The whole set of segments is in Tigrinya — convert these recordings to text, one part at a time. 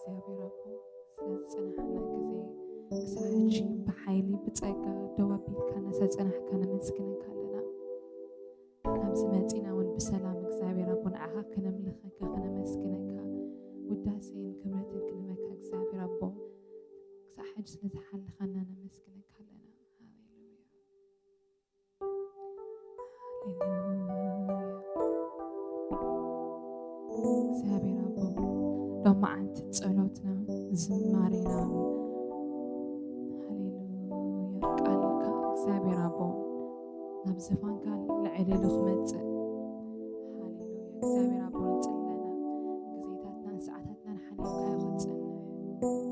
እግዚአብሔር አቦ ስለጽናሕና ጊዜ ክሳሕጂ ብሓይሊ ብጸጋ ደው ኣቢልካ ነሰጽናሕካ ነመስግነካ ኣለና ናብዚ መጺና እውን ብሰላም እግዚአብሔር አቦ ንዓኻ ክነምልኸካ ክነመስግነካ ውዳሴን ክብረትን ክንበካ እግዚአብሔር አቦ ክሳሕጂ ስለዝሓልኻና ነመስግነካ ኣለና እግዚአብሔር አቦ ሎማ ዓንቲ ጸሎትና ዝማሬና ሃሌሉያ ቃልካ እግዚአብሔር አቦ ናብ ዝፋንካ ልዕልሉ ክመጽእ ሃሌሉያ እግዚአብሔር አቦ ንጽለና ግዜታትና ሰዓታትና ንሓሊፍካ ይኽጽንሕ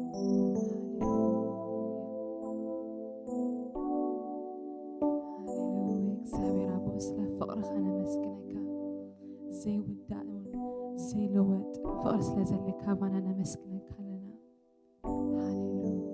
ሃሌሉያ እግዚአብሔር አቦ ስለ ፍቕርኻ ነመስግነካ ዘይውዳእ ዘይለወጥ ፍቕሪ ስለ ዘለካ ባና ነመስግነካ ኣለና ሃሌሉያ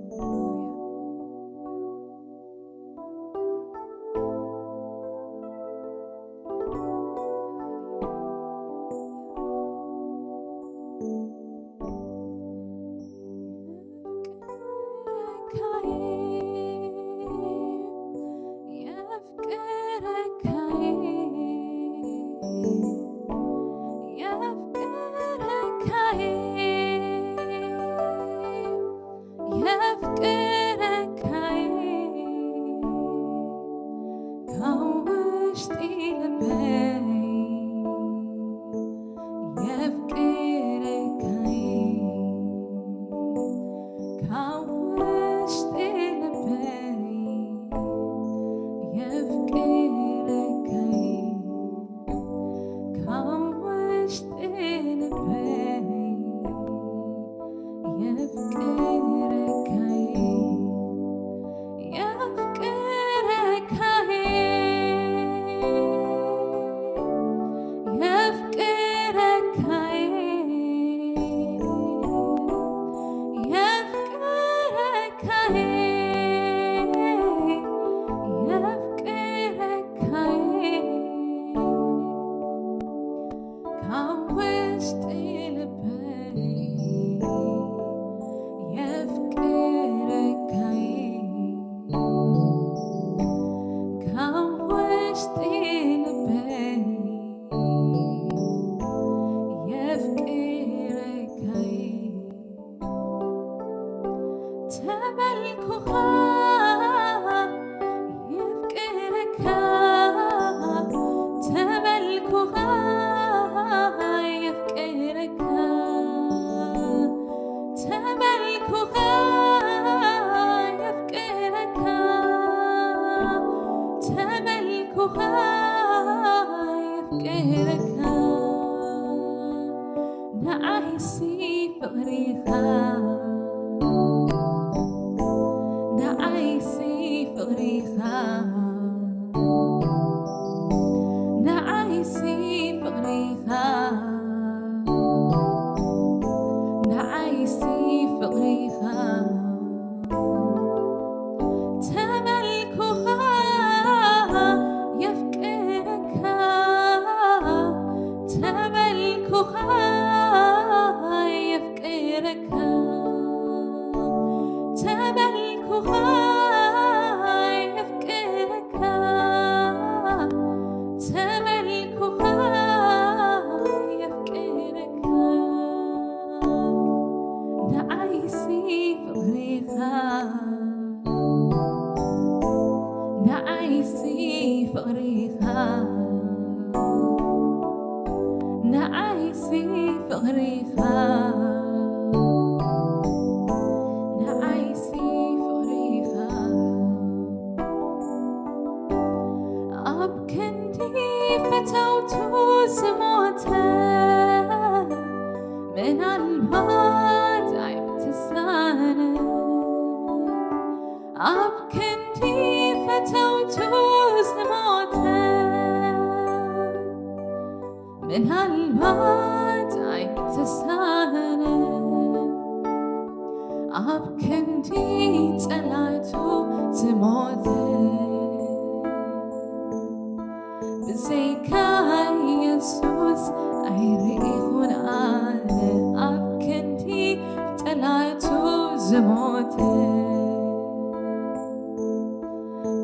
ዝሞት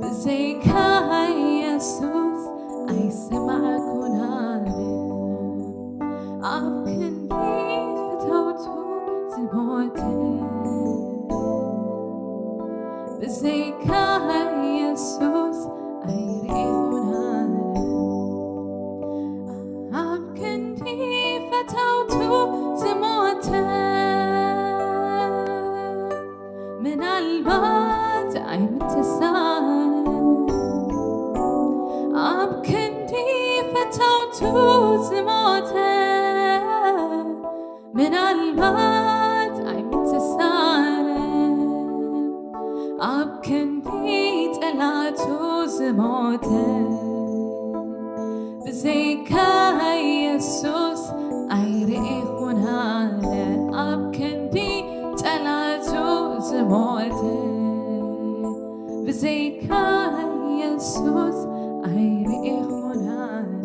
ብዘይካ ኢየሱስ ኣይሰማዕኩን ኣብ ክንዲ ፍተውቱ ዝሞት ብዘይካ ኢየሱስ ኣይርኢኹን ኣብ ክንዲ ፈተውቱ ዝሞት ምናልባት ኣይምትሳነ ኣብ ክንዲ ፈተውቱ ዝሞት ምናልባት ኣይምትሳነ ኣብ ክንዲ ጠላቱ ዝሞት ብዘይካ ኢየሱስ ኣይርኢኹን ኣለ ኣብ ክንዲ ጠላቱ ዝሞት ብዘይካ ኢየሱስ ኣይርኢኹን ኣለ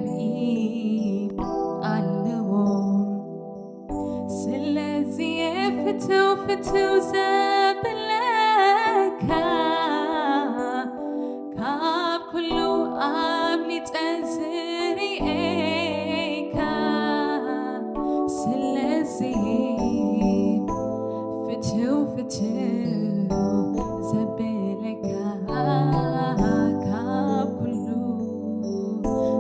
زرئي علوم سلازي فتو زبلكا كاب كلو قبلي تأزري إيكا سلازي فتو زبلكا كاب كلو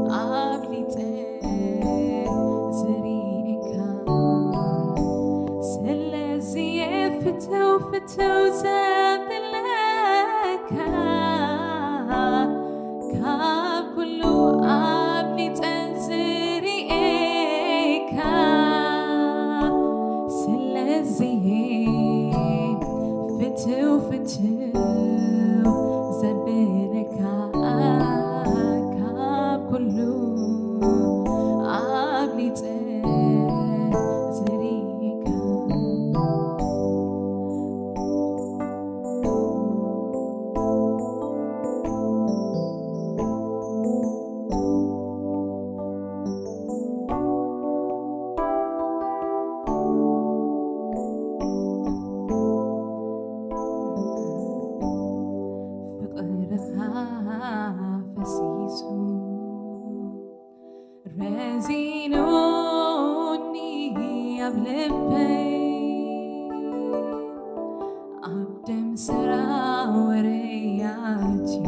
قبلي تأزري إيكا سلازي فتو زبلكا كاب كلو قبلي تأزري إيكا سلازي فتو زبلكا كاب كلو قبلي تأزري إيكا رزينوني بلبي عبدم سرا ورياتي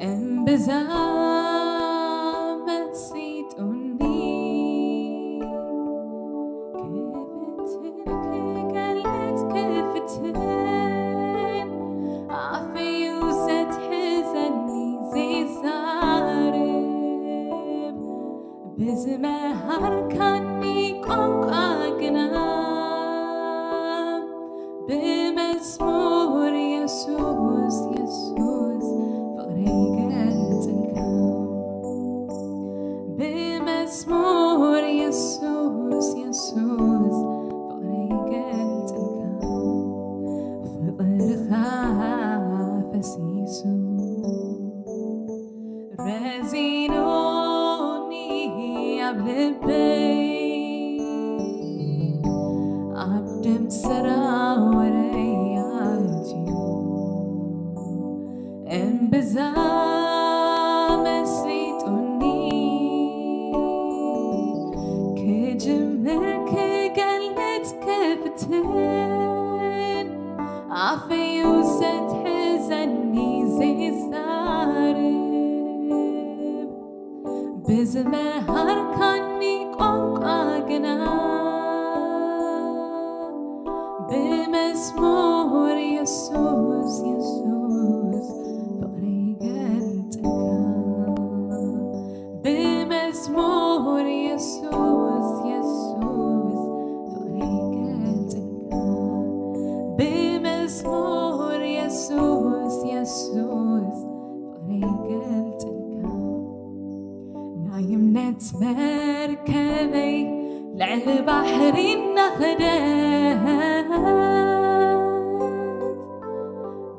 انبزا مسيتوني كفتن كقلت كفتن عفي وزت حزني زي زارب بزمهر كاني قنقا قنام بمزمور يسوس فقري قلت الكام بمزمور يسوس فقري قلت الكام فقر خاف سيسو رزينوني بلبي عبدم سرا ورياتي انبزا مسيتوني كجمر كقلت كفتن عفي وزت حزني زي الزارب بزمهر كاني قنقا قنام بمزمور يسوس فقري قلت الكام بمزمور يسوس فقري قلت الكام بمزمور يسوس فقري قلت الكام نايمنت مركبي لعل بحري النخدات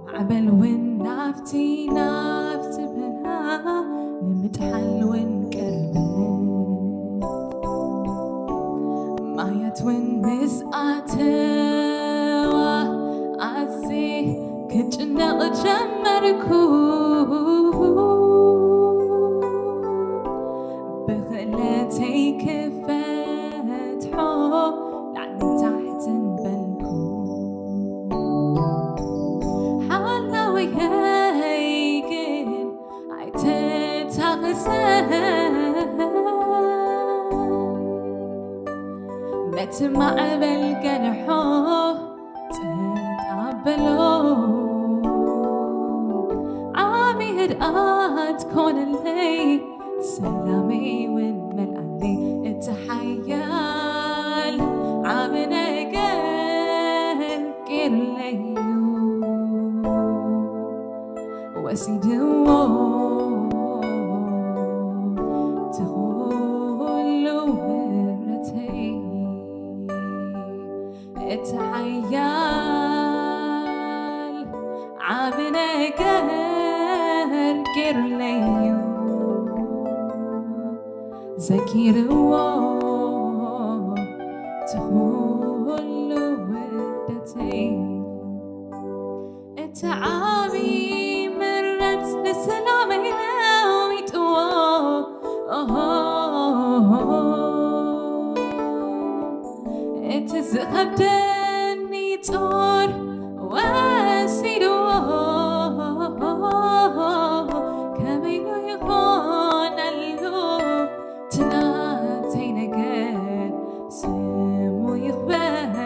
معبل والنافتي نافت بلا نمتحل ونقربت مايت ونمسقاتوا عزي كجنق جمركو بغلتي كفتحو لعن تحت نبلكو حالنا ويايقن عيتت غزال متمع بالقنحو تتقبلو عامي هدقات كون اللي سلامي ونملألي التحيال عامنا قال كيرليو وسيدو تخولو برتي التحيال عامنا قال كيرليو ዘኪርዎ ትኹሉ ውደተይ እቲ ዓብዪ ምሕረት ንሰላመይ ለዊጥዎ እቲ ዝኸብደኒ ጦር ወሲድዎ ከመይ ይኾነሉ ትናተይ ነገር ስሙ ይኽበር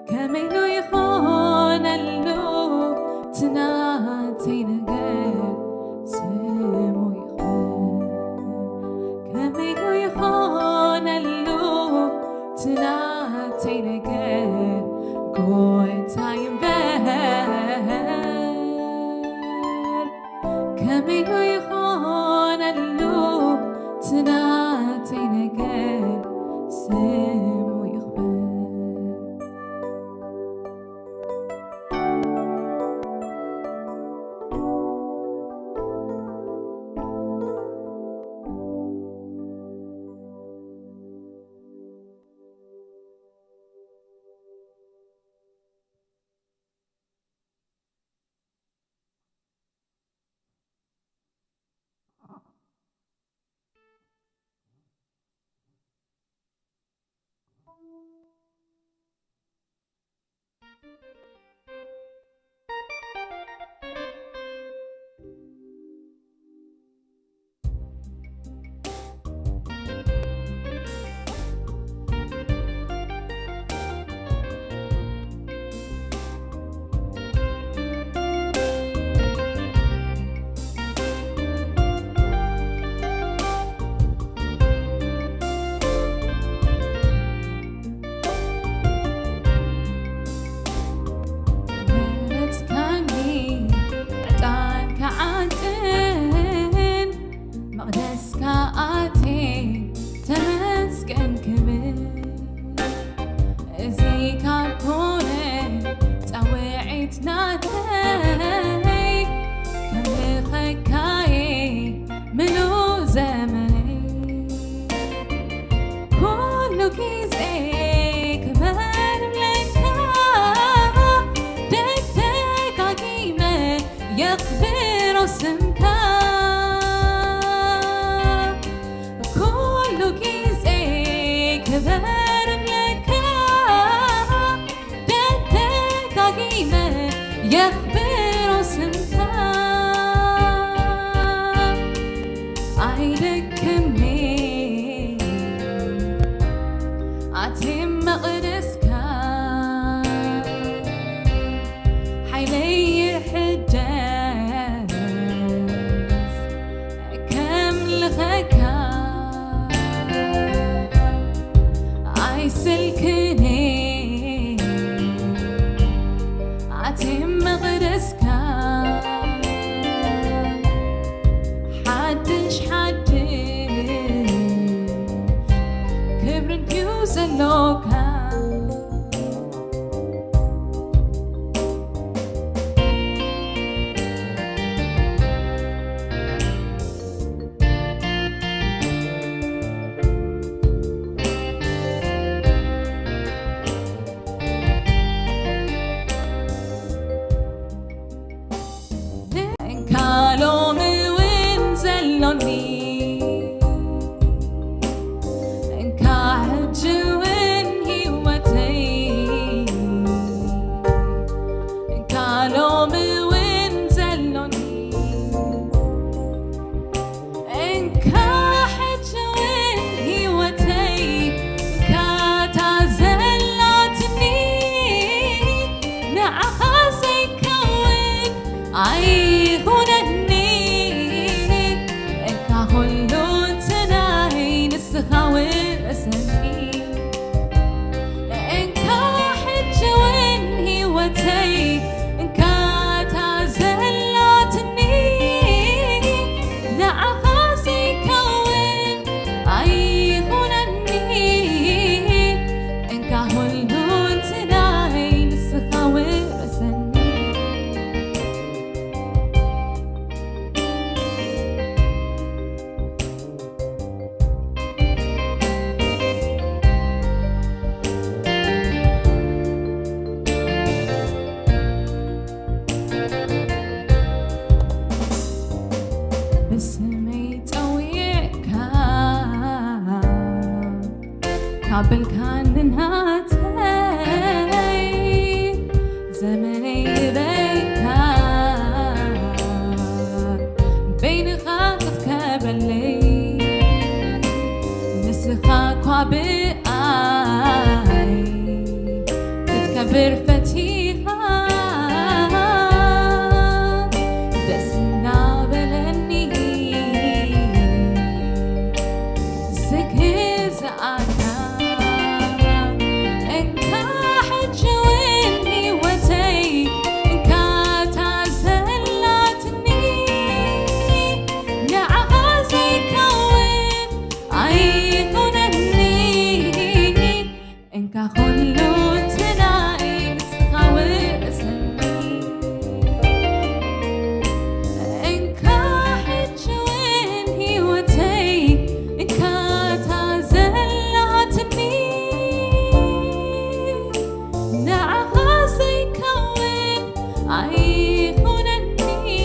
ከመይ ይኾነሉ ትናተይ ነገር ስሙ ይኽበር ከመይ ይኾነሉ ትናተይ ነገር ጎይታ ይንበር ከመይ ይኾነሉ ትናተይ ነገር ስሙ ይኽበር يخبر سمتا عيدكني عتم مقدسك حيلي حجاز كم لخكا عيسلكني عتم مقدسك حدش كبر يوزلوكا بسمي تويك قبل كان نهاتي زمني بيكا بين خاطف كبلي نسخاك وبقاي تتكبر فتيها دسنا بلني زكز أنا إنك حجويني وتي إنك تعزلتني نعغازي كون عيقونني إنك خلو تنائي مسخاور سني إنك حجويني وتي إنك تعزلتني نعغازي كون عيقونني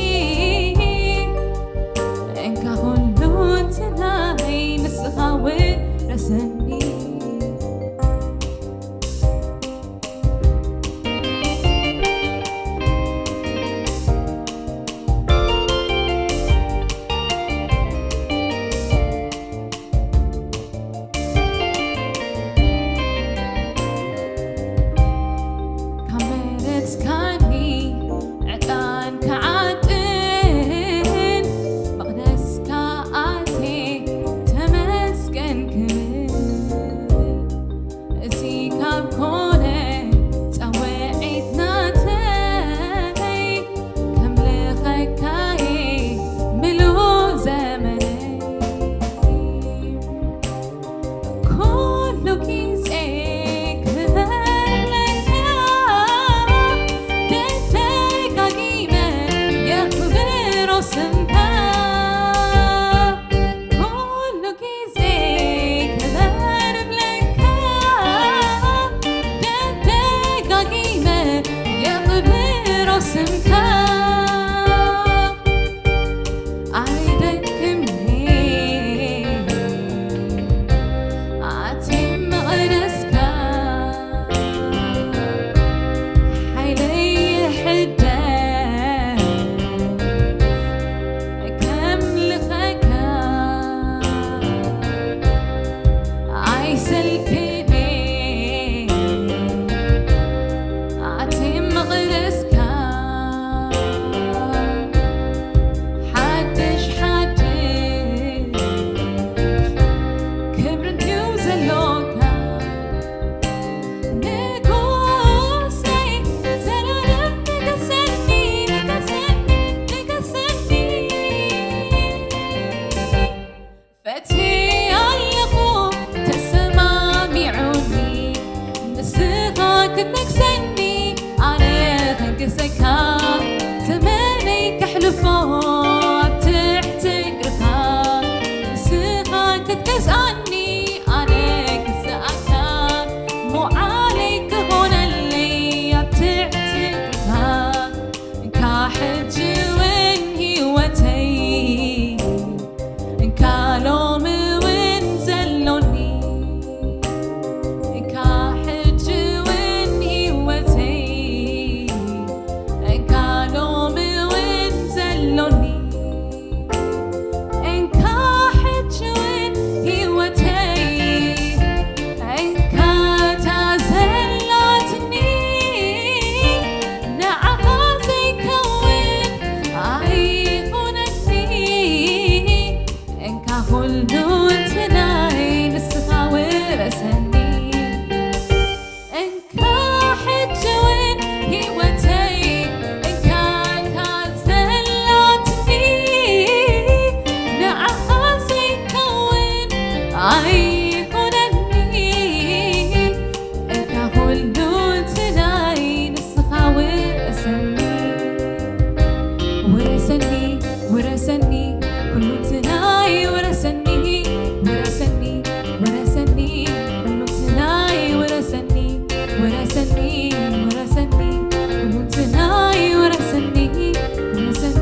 إنك خلو تنائي مسخاور سني كمرت كاني عقان كعاتن مقدس كآتي تمسكن كمل ازي كاب كونه توعيت ناتي كمل خيكاي ملو زمني كله كيسك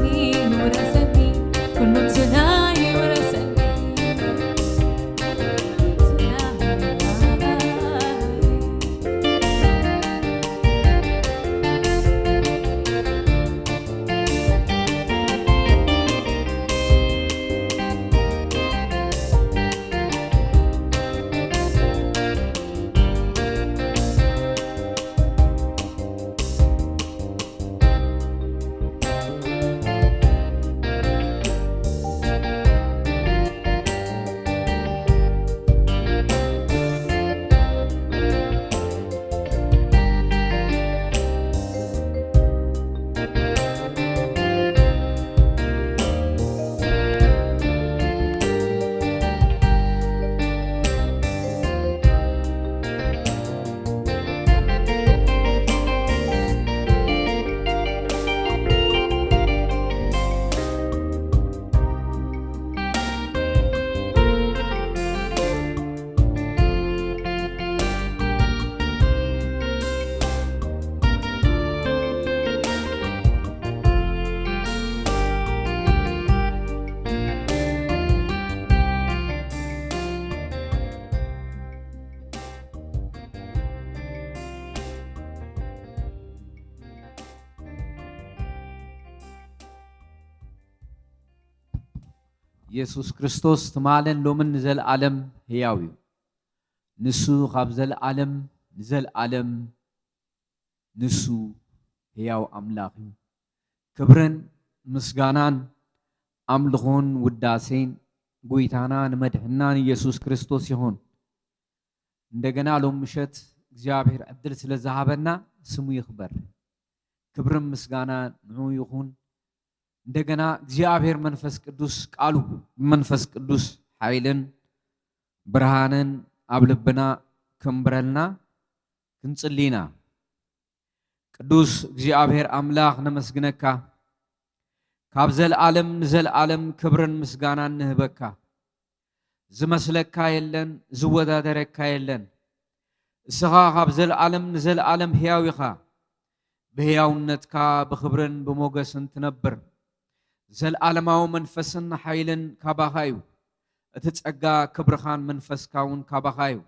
ورسني كل تناي ኢየሱስ ክርስቶስ ትማለን ሎምን ዘለዓለም ሕያው እዩ ንሱ ካብ ዘለዓለም ንዘለዓለም ንሱ ሕያው ኣምላኽ እዩ ክብርን ምስጋናን ኣምልኾን ውዳሴን ጎይታና ንመድሕናን ኢየሱስ ክርስቶስ ይሆን እንደገና ሎም ምሸት እግዚአብሔር ዕድል ስለዝሃበና ስሙ ይኽበር ክብርን ምስጋና ንዑ ይኹን እንደገና እግዚአብሔር መንፈስ ቅዱስ ቃሉ መንፈስ ቅዱስ ኃይልን ብርሃንን ኣብ ልብና ከምብረልና ክንጽሊና ቅዱስ እግዚአብሔር አምላኽ ነመስግነካ ካብ ዘለዓለም ንዘለዓለም ክብርን ምስጋናን ንህበካ ዝመስለካ የለን ዝወዳደረካ የለን እስኻ ካብ ዘለዓለም ንዘለዓለም ሕያው ኢኻ ብሕያውነትካ ብኽብርን ብሞገስን ትነብር ዘለዓለማዊ መንፈስን ኃይልን ካባኻ እዩ እቲ ጸጋ ክብርኻን መንፈስካ እውን ካባኻ እዩ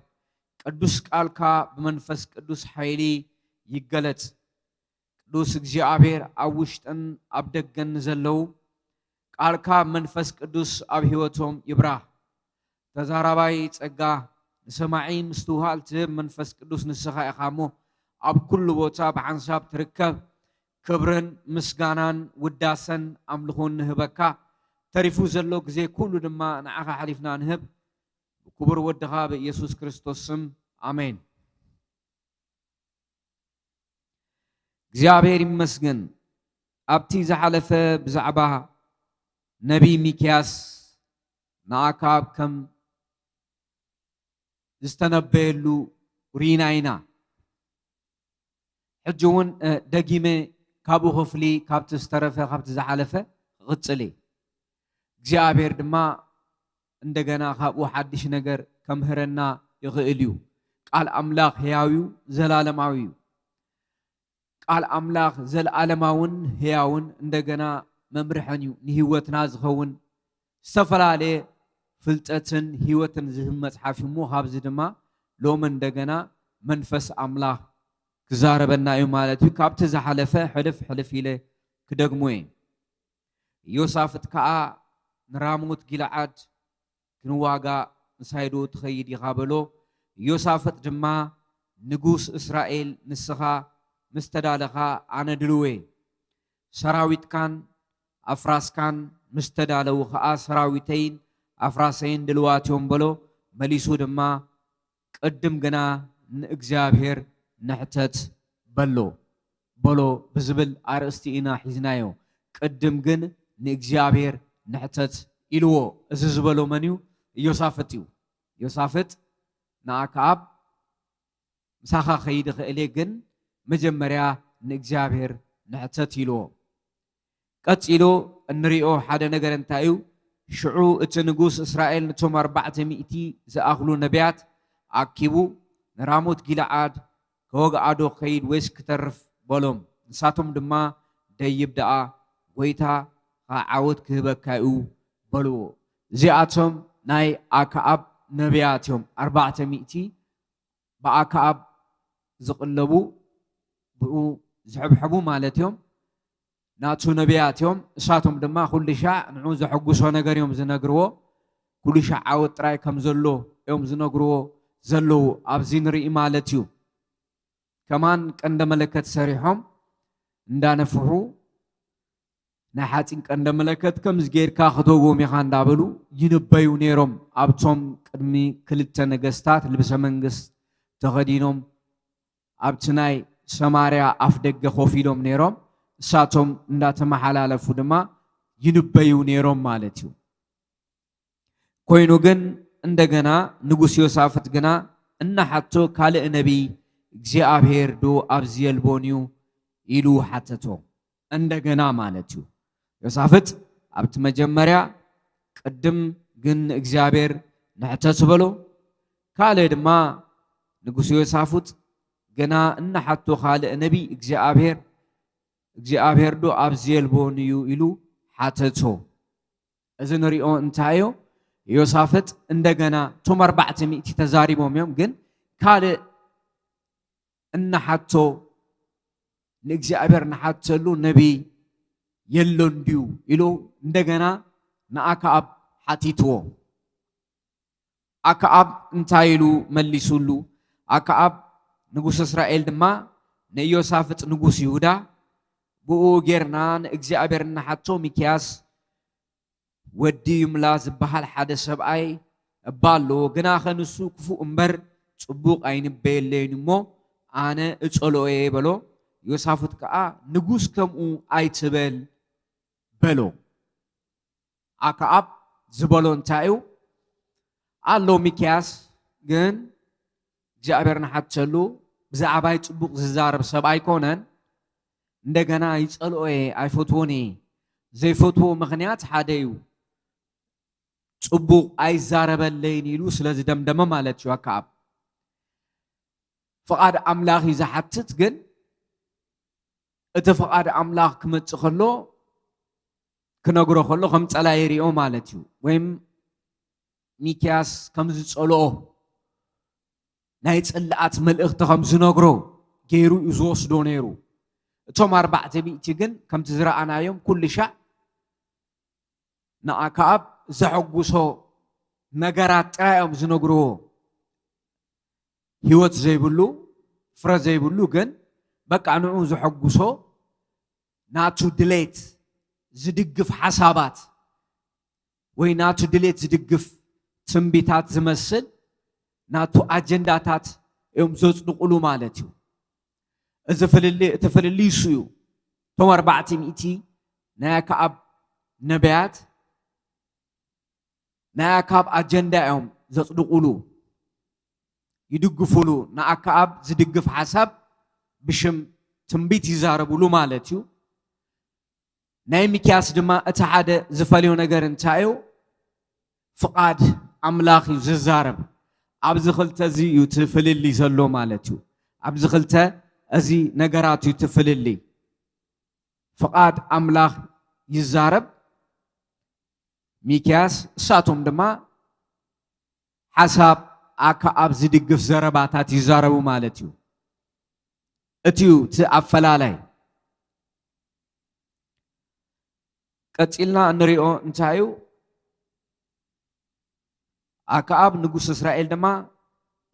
ቅዱስ ቃልካ ብመንፈስ ቅዱስ ኃይሊ ይገለጽ ቅዱስ እግዚአብሔር ኣብ ውሽጥን ኣብ ደገን ዘለው ቃልካ መንፈስ ቅዱስ ኣብ ሕይወቶም ይብራህ ተዛራባይ ጸጋ ንሰማዒ ምስትውሃል ትህብ መንፈስ ቅዱስ ንስኻ ኢኻ እሞ ኣብ ኩሉ ቦታ ብሓንሳብ ትርከብ ክብርን ምስጋናን ውዳሰን ኣምልኾን ንህበካ ተሪፉ ዘሎ ግዜ ኩሉ ድማ ንዓኻ ሓሊፍና ንህብ ብክቡር ወድኻ ብኢየሱስ ክርስቶስ ስም ኣሜን እግዚአብሔር ይመስገን ኣብቲ ዝሓለፈ ብዛዕባ ነቢይ ሚክያስ ንኣካብ ከም ዝተነበየሉ ሪናይና ሕጂ እውን ደጊመ ካብኡ ክፍሊ ካብቲ ዝተረፈ ካብቲ ዝሓለፈ ክቕፅል እግዚአብሔር ድማ እንደገና ካብኡ ሓድሽ ነገር ከምህረና ይኽእል እዩ ቃል ኣምላኽ ሕያው እዩ ዘላለማዊ እዩ ቃል ኣምላኽ ዘለዓለማውን ሕያውን እንደገና መምርሐን እዩ ንህይወትና ዝኸውን ዝተፈላለየ ፍልጠትን ህይወትን ዝህብ መጽሓፍ እሞ ካብዚ ድማ ሎም እንደገና መንፈስ ኣምላኽ ክዛረበና እዩ ማለት እዩ ካብቲ ዝሓለፈ ሕልፍ ኢለ ክደግሞ እየ ዮሳፍጥ ከዓ ንራሞት ጊልዓድ ክንዋጋ ምሳይዶ ትኸይድ ኢኻ በሎ ዮሳፍጥ ድማ ንጉስ እስራኤል ንስኻ ምስተዳለኻ ኣነ ድልዌ ሰራዊትካን ኣፍራስካን ምስተዳለው ከዓ ሰራዊተይን ኣፍራሰይን ድልዋትዮም በሎ መሊሱ ድማ ቅድም ግና ንእግዚአብሔር ንሕተት በሎ ብዝብል ኣርእስቲ ኢና ሒዝናዮ ቅድም ግን ንእግዚአብሔር ንሕተት ኢልዎ እዚ ዝበሎ መን እዩ ዮሳፍጥ እዩ ዮሳፍጥ ንኣክዓብ ምሳኻ ኸይድ ክእለ ግን መጀመርያ ንእግዚአብሔር ንሕተት ኢልዎ ቀፂሎ እንሪኦ ሓደ ነገር እንታይ እዩ ሽዑ እቲ ንጉስ እስራኤል ነቶም 400 ዝኣኽሉ ነቢያት ኣኪቡ ንራሞት ጊልዓድ ከወግዓዶ ኸይድ ወይስ ክተርፍ በሎም ንሳቶም ድማ ደይብ ደኣ ጎይታ ዓወት ክህበካ እዩ በልዎ እዚኣቶም ናይ ኣክዓብ ነቢያት እዮም 400 ብኣክዓብ ዝቕለቡ ብኡ ዝሕብሕቡ ማለት እዮም ናቱ ነቢያት እዮም እሳቶም ድማ ኩሉ ሻዕ ንዑ ዘሐጉሶ ነገር እዮም ዝነግርዎ ኩሉ ሻዕ ዓወት ጥራይ ከም ዘሎ እዮም ዝነግርዎ ዘለው ኣብዚ ንርኢ ማለት እዩ ከማን ቀንደ መለከት ሰሪሖም እንዳነፍሑ ናይ ሓፂን ቀንደ መለከት ከምዚ ጌርካ ክትወግዎም ኢኻ እንዳበሉ ይንበዩ ነይሮም ኣብቶም ቅድሚ ክልተ ነገስታት ልብሰ መንግስት ተኸዲኖም ኣብቲ ናይ ሰማርያ ኣፍ ደገ ኮፍ ኢሎም ነይሮም እሳቶም እንዳተመሓላለፉ ድማ ይንበዩ ነይሮም ማለት እዩ ኮይኑ ግን እንደገና ንጉስ ዮሳፍጥ ግና እናሓቶ ካልእ ነቢይ እግዚአብሔር ዶ ኣብዝየልቦን እዩ ኢሉ ሓተቶ እንደገና ማለት እዩ ዮሳፍጥ ኣብቲ መጀመርያ ቅድም ግን እግዚአብሔር ንሕተት በሎ ካልእ ድማ ንጉስ ዮሳፍጥ ገና እናሓቶ ካልእ ነቢይ እግዚአብሔር ዶ ኣብዝየልቦን እዩ ኢሉ ሓተቶ እዚ ንሪኦ እንታዮ ዮሳፍጥ እንደገና ቶም 400 ተዛሪቦም እዮም ግን ካልእ እናሓቶ ንእግዚአብሔር ናሓተሉ ነቢይ የሎን ድዩ ኢሉ እንደገና ንኣክዓብ حتيتو أكعب انتايلو ملسولو أكعب نجوس إسرائيل دما نيوسافت نجوس يهودا بو جيرنان إجزابرنا حتى مكياس ودي يملاز بحال حدا سبعي بالو جناخ نسوق فو أمبر صبوق أين بيلين مو أنا أتقولوا بلو يوسافت كأ نجوس كم أي تبل بلو أكعب زبالون تايو الله مكياس جن جابرنا حتى له بزعباي صبوق زارب سبعي كونن እንደገና ይጸልኦ አይፎቶኒ ዘይፎቶ ምክንያት ሓደዩ ጽቡቅ አይዛረበለይን ይሉ ስለዚህ ደምደመ ማለት እዩ አካብ ፍቃድ አምላኽ ይዛሐትት ግን እቲ ፍቃድ አምላኽ ክመጽእ ከሎ ክነግሮ ከሎ ከም ጸላይ ይሪኦ ማለት እዩ ወይም ሚክያስ ከም ዝጸልኦ ናይ ጽልአት መልእኽቲ ከም ዝነግሮ ገይሩ ይዝወስዶ ነይሩ توم 400 جن كم تزرعنا يوم كل شيء نأكاب زعجوسه نجارات رايم زنقروه هيوت زي بلو فرز زي بلو جن بقى عنو زعجوسه ناتو ديليت زدقف حسابات وين ناتو ديليت زدقف تنبيتات زمسل ناتو أجندات يوم زوج نقولو مالتيو إذا تفللي سيو توم 400 ناكاب نبيات ناكاب أجندة يوم زصدقولو يدقفولو ناكاب زدقف حساب بشم تنبيت يزاربولو مالتيو ناي مكياس دما اتحاد زفاليو نجر انتايو فقاد أملاخي ززارب أبزخلت زي يتفللي زلو مالتيو أبزخلت أزي نجارات يتفللي فقاد أملاخ يزارب ميكياس ساتهم دما حساب أكعب زدقف زرباتات يزاربو مالتيو اتيو تأفلالي قتلنا نريو انتايو أكعب نقوس إسرائيل دما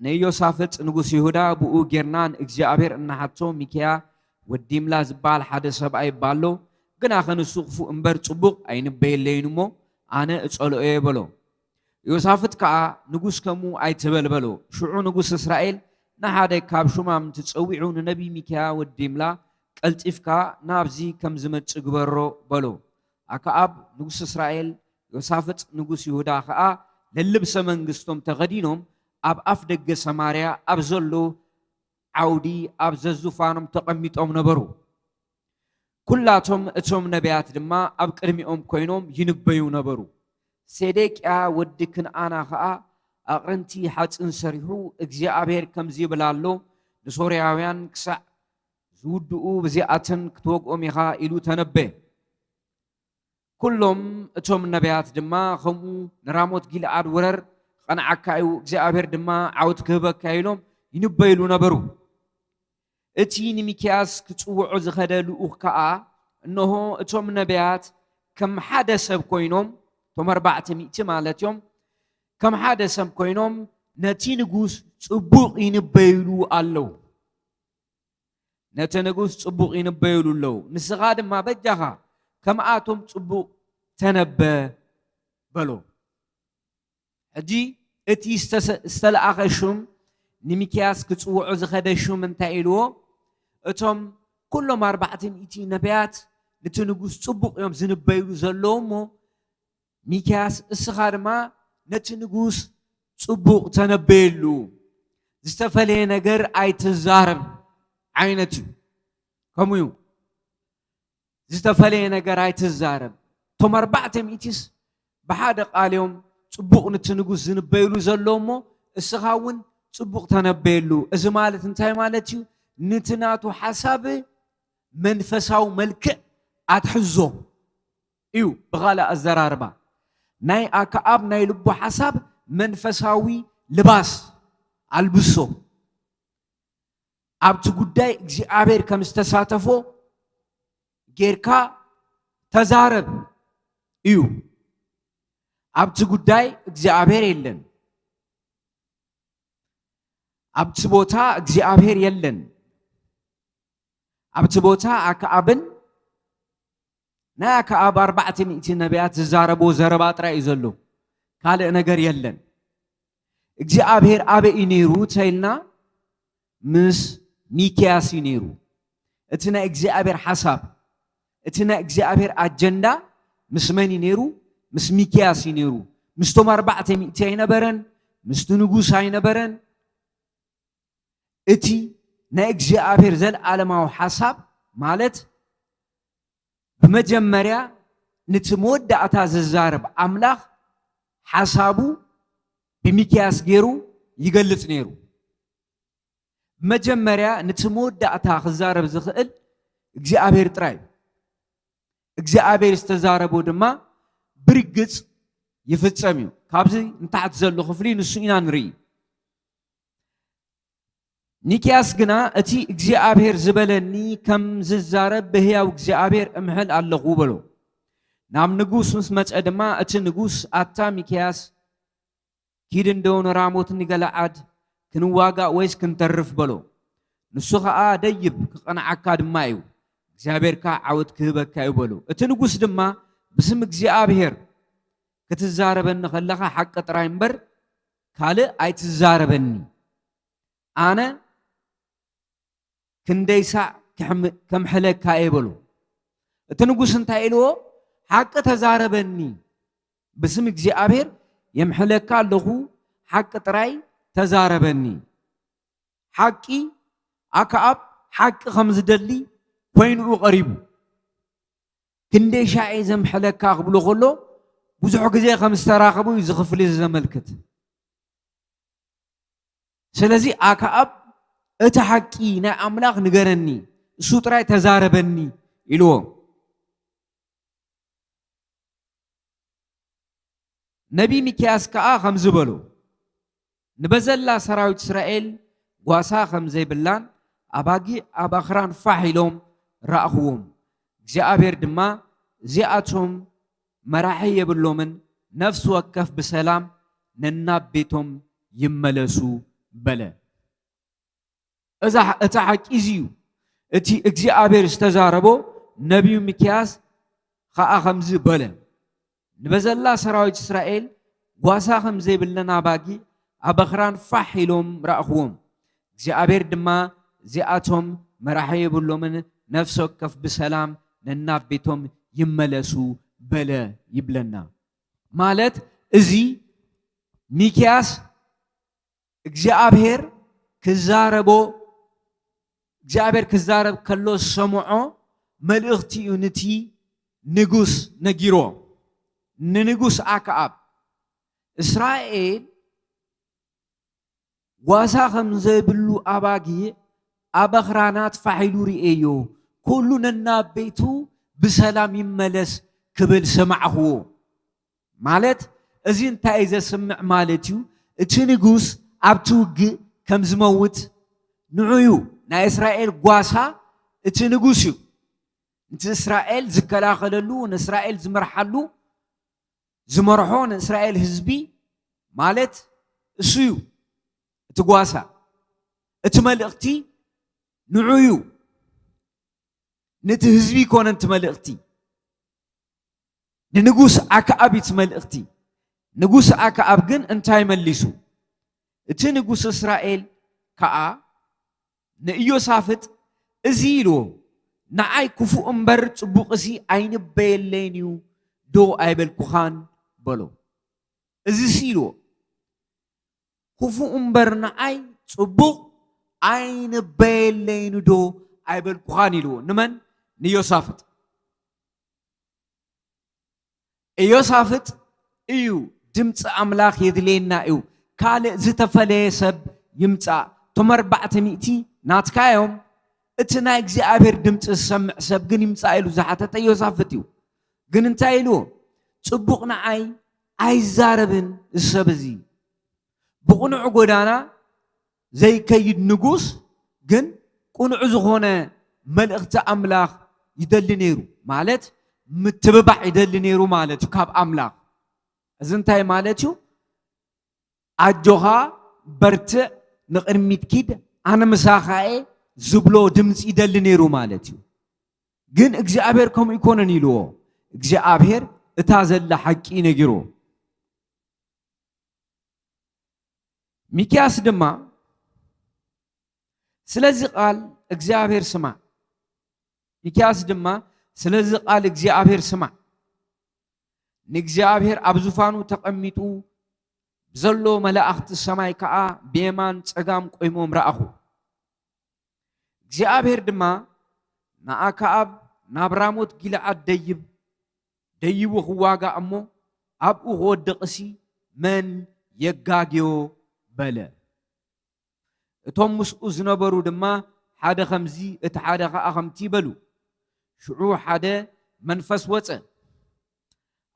نيوسافت نقول يهودا بو جرنان إجزابير إن حتى ميكيا وديم لاز بال حدا سبعي بالو جنا خن السوق فو إمبر صبوق أين بيلينمو أنا أسأله إيه بلو يوسافت كا نقول كمو أي تبل بلو شو نقول إسرائيل نهاده كاب شو ما متسويعون نبي ميكيا وديم لا قلت إفكا نابزي كم زمت تجبرو بلو أكاب نقول إسرائيل يوسافت نقول يهودا كا للبس من قستم تغدينهم أب أفدق سماريا أبزلو عودي أبززو فانم تقميتهم نبرو كلاتهم اتهم نبيات دما أب كرميهم كوينهم ينبيو نبرو سيديك ودكن أنا خا أقرنتي حد انسريحو اجزي أبير كم زي بلالو لسورياويان كسع زودو بزيئتن كتوق أميخا إلو تنبه كلهم اتهم نبيات دما خمو نراموت جيل عاد ورر أنا عكايو زابير دما عود كهبك كايلهم ينبيلو نبرو اتيني ميكياس كتوعو زخدلو أخكا إنه اتوم نبيات كم حدث بكوينهم توم 400 مالتهم كم حدث بكوينهم نتينجوس صبوق ينبيلو الله نتينجوس صبوق ينبيلو الله نسغاد ما بجها كم آتم صبوق تنبه بلو أجي أتي استلأخشهم نميكياس كتوعو زخدشهم من تايلو أتم كلهم 400 نبيات نتنقص صبوق يوم زنبيلو زلومو ميكياس السخارما نتنقص صبوق تنبيلو زستفلي نجر أي تزارب عينتو كميو زستفلي نجر أي تزارب توم 400 بحادق اليوم صبوق نتنقص زنبيلو زلومو السخاون صبوق تنبيلو إذا مالت انتهي مالتيو نتناتو حساب منفساو ملك أتحزو إيو بغالا الزراربا ناي أكعب ناي لبو حساب منفساوي لباس البسو أبتو قداي اجزي عبير كم استساتفو جيركا تزارب إيو ኣብቲ ጉዳይ እግዚአብሔር የለን ኣብቲ ቦታ እግዚአብሔር የለን ኣብቲ ቦታ ኣክዓብን ናይ ኣክዓብ 400 ነቢያት ዝዛረቦ ዘረባ ጥራይ እዩ ዘሎ ካልእ ነገር የለን እግዚአብሔር ኣበይ ነይሩ ተይልና ምስ ሚክያስ ነይሩ እቲ ናይ እግዚአብሔር ሓሳብ እቲ ናይ እግዚአብሔር ኣጀንዳ ምስ መን ነይሩ ምስ ሚክያስ ነይሩ ምስቶም 400 ኣይነበረን ምስቱ ንጉስ ኣይነበረን እቲ ናይ እግዚአብሔር ዘለዓለማዊ ሓሳብ ማለት በመጀመሪያ ነቲ መወዳእታ ዝዛረብ ኣምላኽ ሓሳቡ በሚክያስ ገይሩ ይገልጽ ነይሩ መጀመሪያ ነቲ መወዳእታ ክዛረብ ዝኽእል እግዚአብሔር ጥራይ እግዚአብሔር ዝተዛረቦ ድማ ብርግጽ ይፍጸም እዩ ካብዚ እንታሕት ዘሎ ክፍሊ ንሱ ኢና ንርኢ ሚክያስ ግና እቲ እግዚአብሔር ዝበለኒ ከም ዝዛረብ በህያው እግዚአብሔር እምሕል ኣለኹ በሎ ናብ ንጉስ ምስ መጸ ድማ እቲ ንጉስ ኣታ ሚክያስ ኪድ እንደውን ራሞት ንገለዓድ ክንዋጋ ወይስ ክንተርፍ በሎ ንሱ ኸኣ ደይብ ክቐንዓካ ድማ እዩ እግዚአብሔርካ ዓወት ክህበካ እዩ በሎ እቲ ንጉስ ድማ ብስም እግዚአብሔር ክትዛረበኒ ከለኻ ሓቂ ጥራይ እምበር ካልእ ኣይትዛረበኒ ኣነ ክንደይሳዕ ከምሕለካ ይበሉ እቲ ንጉስ እንታይ ኢልዎ ሓቂ ተዛረበኒ ብስም እግዚአብሔር የምሕለካ ኣለኹ ሓቂ ጥራይ ተዛረበኒ ሓቂ ኣክዓብ ሓቂ ከም ዝደሊ ኮይኑኡ ቀሪቡ ክንደይ ሻዒ ዘምሕለካ ክብሎ ከሎ ብዙሕ ግዜ ከም ዝተራኸቡ ዝኽፍል ዘመልክት ስለዚ ኣክዓብ እቲ ሓቂ ናይ ኣምላኽ ንገረኒ እሱ ጥራይ ተዛረበኒ ኢልዎ ነቢ ሚክያስ ከዓ ከም ዝበሎ ንበዘላ ሰራዊት እስራኤል ጓሳ ከም ዘይብላን ኣባጊዕ ኣብ ኣኽራን ፋሕ ኢሎም ረኣኽዎም እግዚአብሔር ድማ እዚኣቶም መራሒ የብሎምን ነፍሲ ወከፍ ብሰላም ነናብ ቤቶም ይመለሱ በለ እቲ ሓቂ እዩ እቲ እግዚአብሔር ዝተዛረቦ ነቢዩ ሚክያስ ከዓ ከምዚ በለ ንበዘላ ሰራዊት እስራኤል ጓሳ ከም ዘይብለን ኣባጊዕ ኣብ ኣኽራን ፋሕ ኢሎም ረኣኽዎም እግዚአብሔር ድማ እዚኣቶም መራሒ የብሎምን ነፍሲ ወከፍ ብሰላም ነናብ ቤቶም ይመለሱ በለ ይብለና ማለት እዚ ሚክያስ እግዚአብሔር ክዛረብ ከሎ ሰምዖ መልእኽቲ እዩ ነቲ ንጉስ ነጊሮ ንንጉስ ኣክዓብ እስራኤል ጓሳ ከም ዘይብሉ ኣባጊዕ ኣብ ኣኽራናት ፋሒሉ ርኤዮ ኩሉ ነናብ ቤቱ ብሰላም ይመለስ ክብል ሰማዕኽዎ ማለት እዚ እንታይ ዘስምዕ ማለት እዩ እቲ ንጉስ ኣብቲ ውግእ ከም ዝመውት ንዑዩ ናይ እስራኤል ጓሳ እቲ ንጉስ እዩ እቲ እስራኤል ዝከላኸለሉ ንእስራኤል ዝመርሓሉ ዝመርሖ ንእስራኤል ህዝቢ ማለት እሱ እዩ እቲ ጓሳ እቲ መልእኽቲ ንዑዩ ነቲ ህዝቢ ኮነ እቲ መልእኽቲ ንንጉስ ኣክዓብ እቲ መልእኽቲ ንጉስ ኣክዓብ ግን እንታይ መሊሱ እቲ ንጉስ እስራኤል ከዓ ንኢዮሳፍጥ እዚ ኢልዎ ንዓይ ክፉእ እምበር ጽቡቕሲ ኣይንበየለይን እዩ ዶ ኣይበልኩኻን በሎ እዚ ኢልዎ ክፉእ እምበር ንዓይ ጽቡቕ ኣይንበየለይን ዶ ኣይበልኩኻን ኢልዎ ንመን ንኢዮሳፍጥ ኢዮሳፍጥ እዩ ድምፂ ኣምላኽ የድልየና እዩ ካልእ ዝተፈለየ ሰብ ይምፃእ ቶም 400 ናትካዮም እቲ ናይ እግዚአብሔር ድምፂ ዝሰምዕ ሰብ ግን ይምፃእ ኢሉ ዝሓተተ ኢዮሳፍጥ እዩ ግን እንታይ ኢልዎ ጽቡቕ ንዓይ ኣይዛረብን ሰብ እዚ ብቕኑዕ ጎዳና ዘይከይድ ንጉስ ግን ቁኑዕ ዝኾነ መልእኽቲ ኣምላኽ ይደሊ ነይሩ ማለት ምትብባዕ ይደሊ ነይሩ ማለት ካብ ኣምላኽ እዝንታይ ማለት እዩ ኣጆኻ በርትዕ ንቕድሚት ኪድ ኣነ ምሳኻኤ ዝብሎ ድምፂ ይደሊ ነይሩ ማለት እዩ ግን እግዚኣብሔር ከምኡ ይኮነን ኢልዎ እግዚኣብሔር እታ ዘላ ሓቂ ነጊሮ ሚክያስ ድማ ስለዚ ቃል እግዚአብሔር ስማ ሚክያስ ድማ ስለዚ ቃል እግዚአብሔር ስማ ንእግዚአብሔር ኣብ ዙፋኑ ተቐሚጡ ዘሎ መላእኽቲ ሰማይ ከዓ ብየማን ፀጋም ቆይሞም ረኣኹ እግዚአብሔር ድማ ንኣክዓብ ናብ ራሞት ጊልዓድ ደይቡ ክዋጋእ እሞ ኣብኡ ክወድቕሲ መን የጋግዮ በለ እቶም ምስኡ ዝነበሩ ድማ ሓደ ከምዚ እቲ ሓደ ከዓ ከምቲ ይበሉ ሽዑ ሓደ መንፈስ ወፀ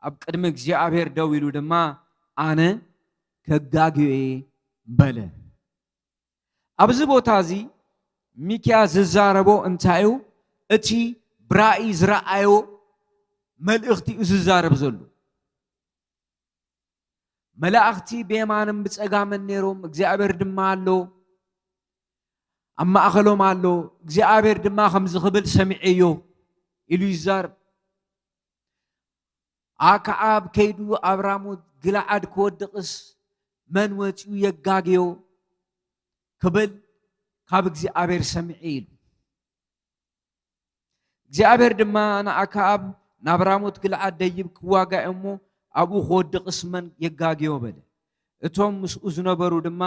ኣብ ቅድሚ እግዚአብሔር ደው ኢሉ ድማ ኣነ ከጋግዮ በለ ኣብዚ ቦታ እዚ ሚክያስ ዝዛረቦ እንታይ እዩ እቲ ብራእይ ዝረአዮ መልእኽቲ እዩ ዝዛረብ ዘሎ መላእኽቲ ብየማንም ብፀጋምን ነይሮም እግዚአብሔር ድማ ኣሎ ኣብ ማእኸሎም ኣሎ እግዚአብሔር ድማ ከምዚ ክብል ሰሚዐዮ ኢሉ ይዛረብ ኣክዓብ ከይዱ ኣብ ራሞት ጊልዓድ ክወድቕስ መን ወፂኡ የጋግዮ ክብል ካብ እግዚአብሔር ሰሚዐ ኢሉ እግዚአብሔር ድማ ንኣክዓብ ናብ ራሞት ጊልዓድ ደይብ ክዋጋእ እሞ ኣብኡ ክወድቕስ መን የጋግዮ በለ እቶም ምስኡ ዝነበሩ ድማ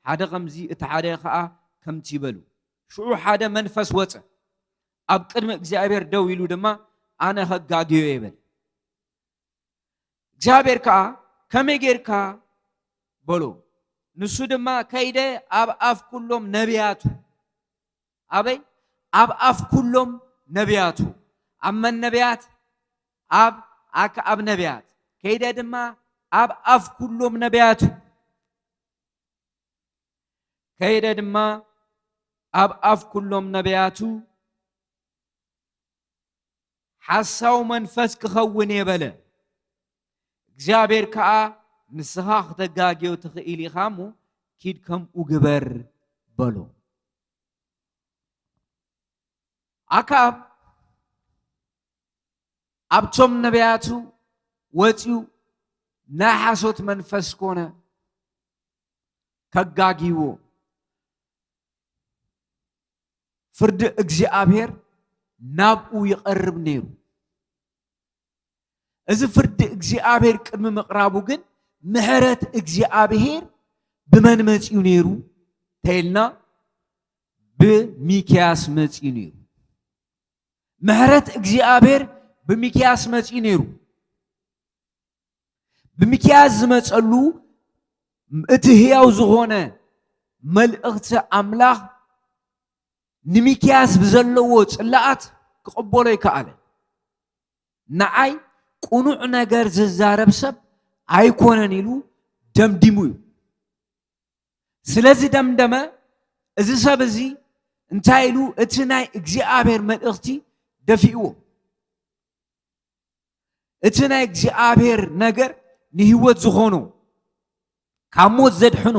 ሓደ ከምዚ እቲ ሓደ ከዓ ከምቲ ይበሉ ሽዑ ሓደ መንፈስ ወፀ ኣብ ቅድሚ እግዚአብሔር ደው ኢሉ ድማ ኣነ ከጋግዮ ይበለ እግዚአብሔር ከዓ ከመይ ጌርካ በሎ ንሱ ድማ ከይደ ኣብ ኣፍ ኩሎም ነቢያቱ ኣበይ ኣብ ኣፍ ኩሎም ነቢያቱ ኣብ መን ነቢያት ኣብ ኣክዓብ ነቢያት ከይደ ድማ ኣብ ኣፍ ኩሎም ነቢያቱ ከይደ ድማ ኣብ ኣፍ ኩሎም ነቢያቱ ሓሳው መንፈስ ክኸውን የበለ እግዚአብሔር ከዓ ንስኻ ክተጋግዮ ትኽእል ኢኻ እሞ ኪድ ከምኡ ግበር በሎ ኣክዓብ ኣብቶም ነቢያቱ ወፂኡ ናይ ሓሶት መንፈስ ኮነ ከጋጊዎ ፍርዲ እግዚአብሔር ናብኡ ይቐርብ ነይሩ እዚ ፍርዲ እግዚአብሔር ቅድሚ ምቕራቡ ግን ምሕረት እግዚአብሔር ብመን መፂኡ ነይሩ ተይልና ብሚክያስ መፂኡ ነይሩ ምሕረት እግዚአብሔር ብሚክያስ መፂኡ ነይሩ ብሚክያስ ዝመፀሉ እቲ ህያው ዝኾነ መልእኽቲ ኣምላኽ ንሚክያስ ብዘለዎ ፅላኣት ክቕበሎ ይከኣለ ንዓይ ቁኑዕ ነገር ዝዛረብ ሰብ ኣይኮነን ኢሉ ደምዲሙ እዩ ስለዚ ደምደመ እዚ ሰብ እዚ እንታይ ኢሉ እቲ ናይ እግዚአብሔር መልእኽቲ ደፊእዎ እቲ ናይ እግዚአብሔር ነገር ንህይወት ዝኾኑ ካብ ሞት ዘድሕኑ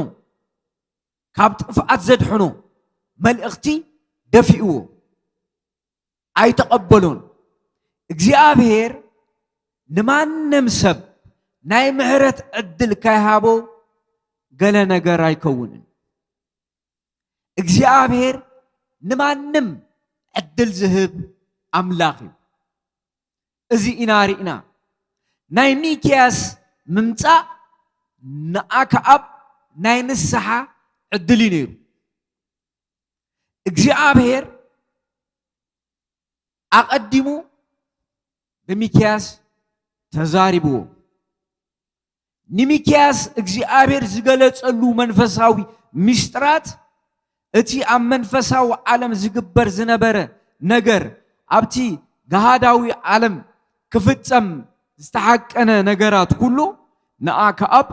ካብ ጥፍኣት ዘድሕኑ መልእኽቲ ደፊእዎ ኣይተቐበሎን እግዚአብሔር ንማንም ሰብ ናይ ምሕረት ዕድል ካይሃቦ ገለ ነገር ኣይከውንን እግዚአብሔር ንማንም ዕድል ዝህብ ኣምላኽ እዩ እዚ ኢና ሪእና ናይ ሚክያስ ምምፃእ ንኣክዓብ ናይ ንስሓ ዕድል እዩ ነይሩ እግዚአብሔር ኣቐዲሙ ብሚክያስ ተዛሪብዎ ንሚክያስ እግዚአብሔር ዝገለፀሉ መንፈሳዊ ምስጢራት እቲ ኣብ መንፈሳዊ ዓለም ዝግበር ዝነበረ ነገር ኣብቲ ገሃዳዊ ዓለም ክፍፀም ዝተሓቀነ ነገራት ኩሉ ንኣክዓብ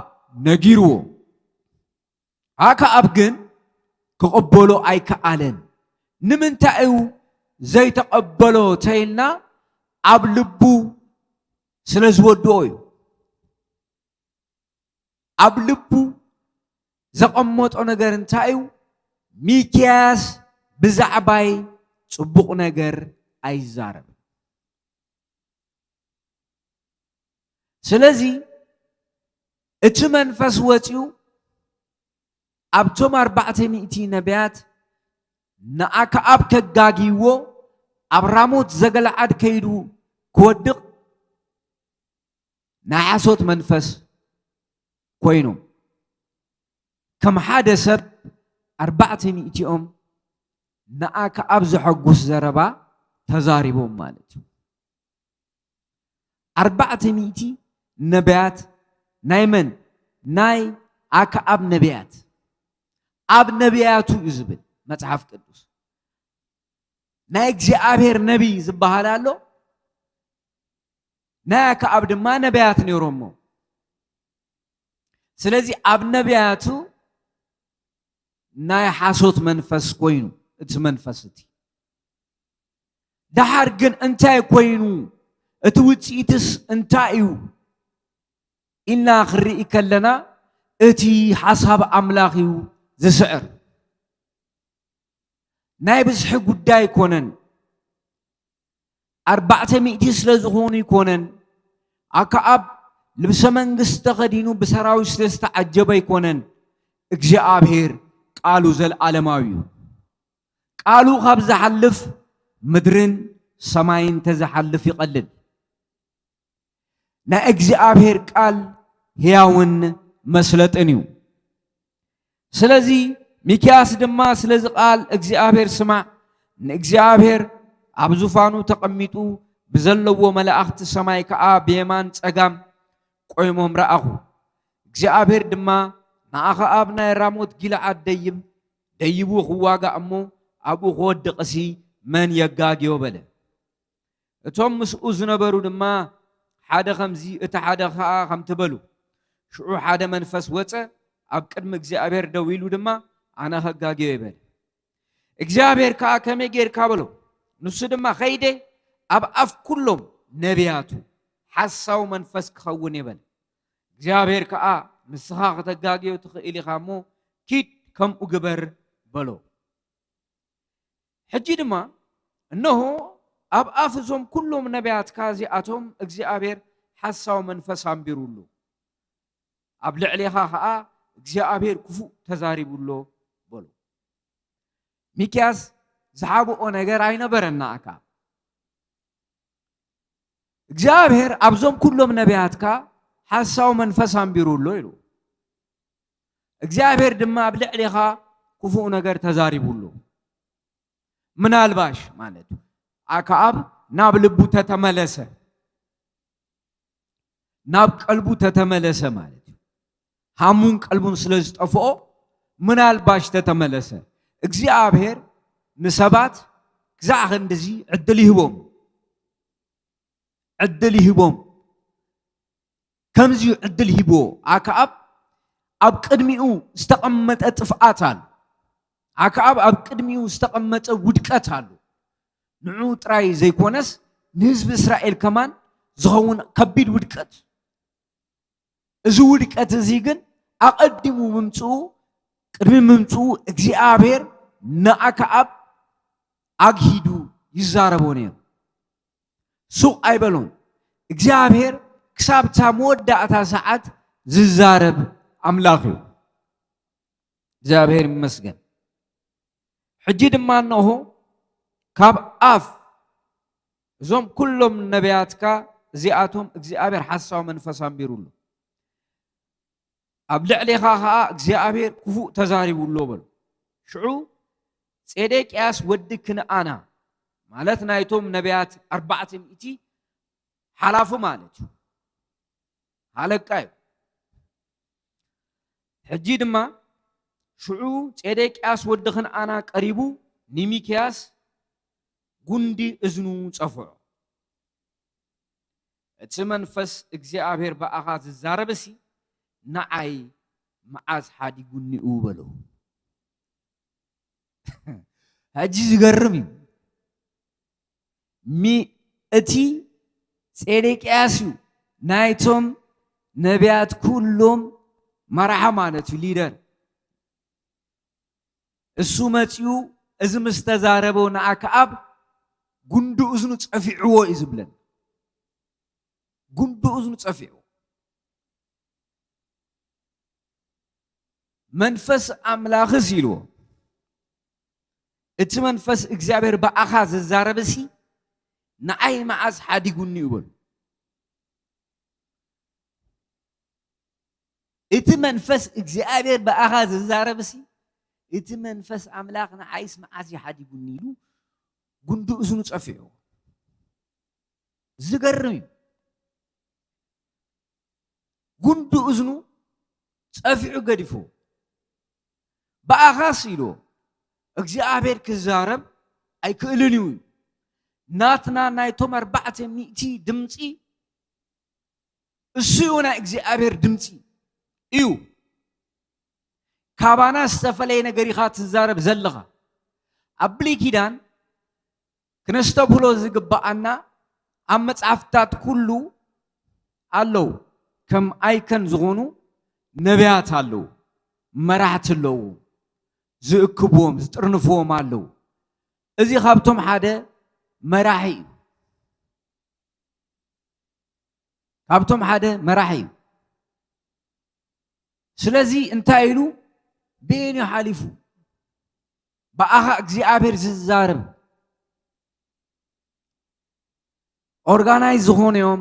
ነጊርዎ ኣክዓብ ግን ክቕበሎ ኣይከኣለን ንምንታይ እዩ ዘይተቐበሎ ተይልና ኣብ ልቡ ስለ ዝወድኦ እዩ ኣብ ልቡ ዘቐመጦ ነገር እንታይ እዩ? ሚክያስ ብዛዕባይ ጽቡቕ ነገር ኣይዛረብን። ስለዚ እቲ መንፈስ ወፂኡ ኣብቶም 400 ነቢያት ንኣክዓብ ከጋጊዎ ኣብ ራሞት ዘገለዓድ ከይዱ ክወድቕ ናይ ሓሶት መንፈስ ኮይኖም ከም ሓደ ሰብ 400 ንኣክዓብ ዘሐጉስ ዘረባ ተዛሪቦም ማለት እዩ። 400 ነቢያት ናይ መን? ናይ ኣክዓብ ነቢያት። ኣብ ነቢያቱ እዩ ዝብል መጽሓፍ ቅዱስ። ናይ እግዚኣብሔር ነቢይ ዝበሃል ኣሎ፣ ናይ ኣክዓብ ድማ ነቢያት ነይሮሞ። ስለዚ ኣብ ነቢያቱ ናይ ሓሶት መንፈስ ኮይኑ እቲ መንፈስ እቲ ድሓር ግን እንታይ ኮይኑ እቲ ውፅኢትስ እንታይ እዩ ኢልና ክርኢ ከለና እቲ ሓሳብ ኣምላኽ እዩ ዝስዕር። ናይ ብዝሒ ጉዳይ ኮነን 400 ስለ ዝኾኑ ይኮነን። ኣክዓብ ልብሰ መንግስቲ ተኸዲኑ ብሰራዊት ስለ ዝተዓጀበ ይኮነን። እግዚኣብሔር ቃሉ ዘለዓለማዊ እዩ። ቃሉ ካብ ዝሓልፍ ምድርን ሰማይን ተዝሓልፍ ይቐልል። ናይ እግዚኣብሔር ቃል ሕያውን መስለጥን እዩ። ስለዚ ሚክያስ ድማ ስለዚ ቃል እግዚኣብሔር ስማዕ። ንእግዚኣብሔር ኣብ ዙፋኑ ተቐሚጡ ብዘለዎ መላእኽቲ ሰማይ ከዓ ብየማን ፀጋም ቆይሞም ረኣኹ። እግዚኣብሔር ድማ ንኣክዓብ ናይ ራሞት ጊልዓድ ደይቡ ክዋጋእ እሞ ኣብኡ ክወድቕሲ መን የጋግዮ በለ። እቶም ምስኡ ዝነበሩ ድማ ሓደ ከምዚ እቲ ሓደ ከዓ ከምትበሉ። ሽዑ ሓደ መንፈስ ወፀ ኣብ ቅድሚ እግዚኣብሔር ደው ኢሉ ድማ ኣነ ከጋግዮ ይበለ። እግዚኣብሔር ከዓ ከመይ ጌርካ በሎ። ንሱ ድማ ከይደ ኣብ ኣፍ ኩሎም ነቢያቱ ሓሳው መንፈስ ክኸውን ይበለ። እግዚኣብሔር ከዓ ንስኻ ከተጋግዮ ትኽእል ኢኻ እሞ ኪድ ከምኡ ግበር በሎ። ሕጂ ድማ እነሆ ኣብ ኣፍ እዞም ኩሎም ነቢያትካ እዚኣቶም እግዚኣብሔር ሓሳው መንፈስ ኣንቢሩሉ፣ ኣብ ልዕሊኻ ከዓ እግዚኣብሔር ክፉእ ተዛሪቡሎ በሎ። ሚክያስ ዝሓብኦ ነገር ኣይነበረና ኣክዓብ። እግዚአብሔር ኣብዞም ኩሎም ነቢያትካ ሓሳው መንፈስ ኣንቢሩሎ ኢሉ፣ እግዚአብሔር ድማ ኣብ ልዕሊኻ ክፉእ ነገር ተዛሪቡሎ። ምናልባሽ ማለት ኣክዓብ ናብ ልቡ ተተመለሰ፣ ናብ ቀልቡ ተተመለሰ ማለት እዩ። ሃሙን ቀልቡን ስለ ዝጠፍኦ ምናልባሽ ተተመለሰ። እግዚአብሔር ንሰባት ክዛዕ ክንድዚ ዕድል ይህቦም፣ ዕድል ይህቦም። ከምዚ ዕድል ሂቦ ኣክዓብ ኣብ ቅድሚኡ ዝተቐመጠ ጥፍኣት ኣሎ። ኣክዓብ ኣብ ቅድሚኡ ዝተቐመጠ ውድቀት ኣሎ። ንዑ ጥራይ ዘይኮነስ ንህዝቢ እስራኤል ከማን ዝኸውን ከቢድ ውድቀት። እዚ ውድቀት እዚ ግን ኣቐዲሙ ምምፅኡ ቅድሚ ምምፅኡ እግዚአብሔር ንኣክዓብ ኣግሂዱ ይዛረቦ ነይሩ። ሱቕ ኣይበሎን። እግዚአብሔር ክሳብታ መወዳእታ ሰዓት ዝዛረብ ኣምላኽ እዩ። እግዚአብሔር ይመስገን። ሕጂ ድማ እንሆ ካብ ኣፍ እዞም ኩሎም ነቢያትካ እዚኣቶም እግዚአብሔር ሓሳው መንፈስ ኣንቢሩሉ፣ ኣብ ልዕሊኻ ከዓ እግዚአብሔር ክፉእ ተዛሪቡሎ በሎ። ሽዑ ጼዴቅያስ ወዲ ክንዓና ማለት ናይቶም ነቢያት 400 ሓላፉ ማለት እዩ፣ ሃለቃ እዩ። ሕጂ ድማ ሽዑ ጼዴቅያስ ወዲ ክንዓና ቀሪቡ ንሚክያስ ጉንዲ እዝኑ ፀፍዖ። እቲ መንፈስ እግዚአብሔር በኣኻ ዝዛረበሲ ንዓይ መዓዝ ሓዲጉኒኡ በሎ። ሕጂ ዝገርም እዩ። እቲ ጼዴቅያስ እዩ ናይቶም ነቢያት ኩሎም መራሓ ማለት ሊደር እሱ መጽዩ እዚ ምስተዛረበው ንኣክዓብ ጉንዱ እዝኑ ጸፊዕዎ እዩ ዝብለን ጉንዱ እዝኑ ጸፊዑ መንፈስ ኣምላኽስ ኢልዎ እቲ መንፈስ እግዚአብሔር በኣኻ ዝዛረበሲ ንዓይ መዓዝ ሓዲጉኒ ይበሉ እቲ መንፈስ እግዚአብሔር በኣኻ ዝዛረበሲ እቲ መንፈስ ኣምላኽ ንዓይስ መዓዝ ይሓዲጉኒ ኢሉ ጉንዱ እዝኑ ጸፊዑ ዝገርም እዩ ጉንዱ እዝኑ ጸፊዑ ገዲፉ በኣኻስ ኢሉ እግዚአብሔር ክዛረብ ኣይክእልን እዩ ናትና ናይቶም 400 ድምፂ እሱ እዩ ናይ እግዚአብሔር ድምፂ እዩ ካባና ዝተፈለየ ነገር ኢኻ ትዛረብ ዘለኻ ኣብ ብሉይ ኪዳን ክነስተብህሎ ዝግባአና ኣብ መጽሓፍታት ኩሉ ኣለው ከም ኣይከን ዝኾኑ ነቢያት ኣለው መራሕቲ ኣለው ዝእክብዎም ዝጥርንፍዎም ኣለው እዚ ካብቶም ሓደ መራሒ እዩ ካብቶም ሓደ መራሒ እዩ ስለዚ እንታይ ኢሉ ቤን ሓሊፉ በኣኻ እግዚአብሔር ዝዛረብ ኦርጋናይዝ ዝኾነዮም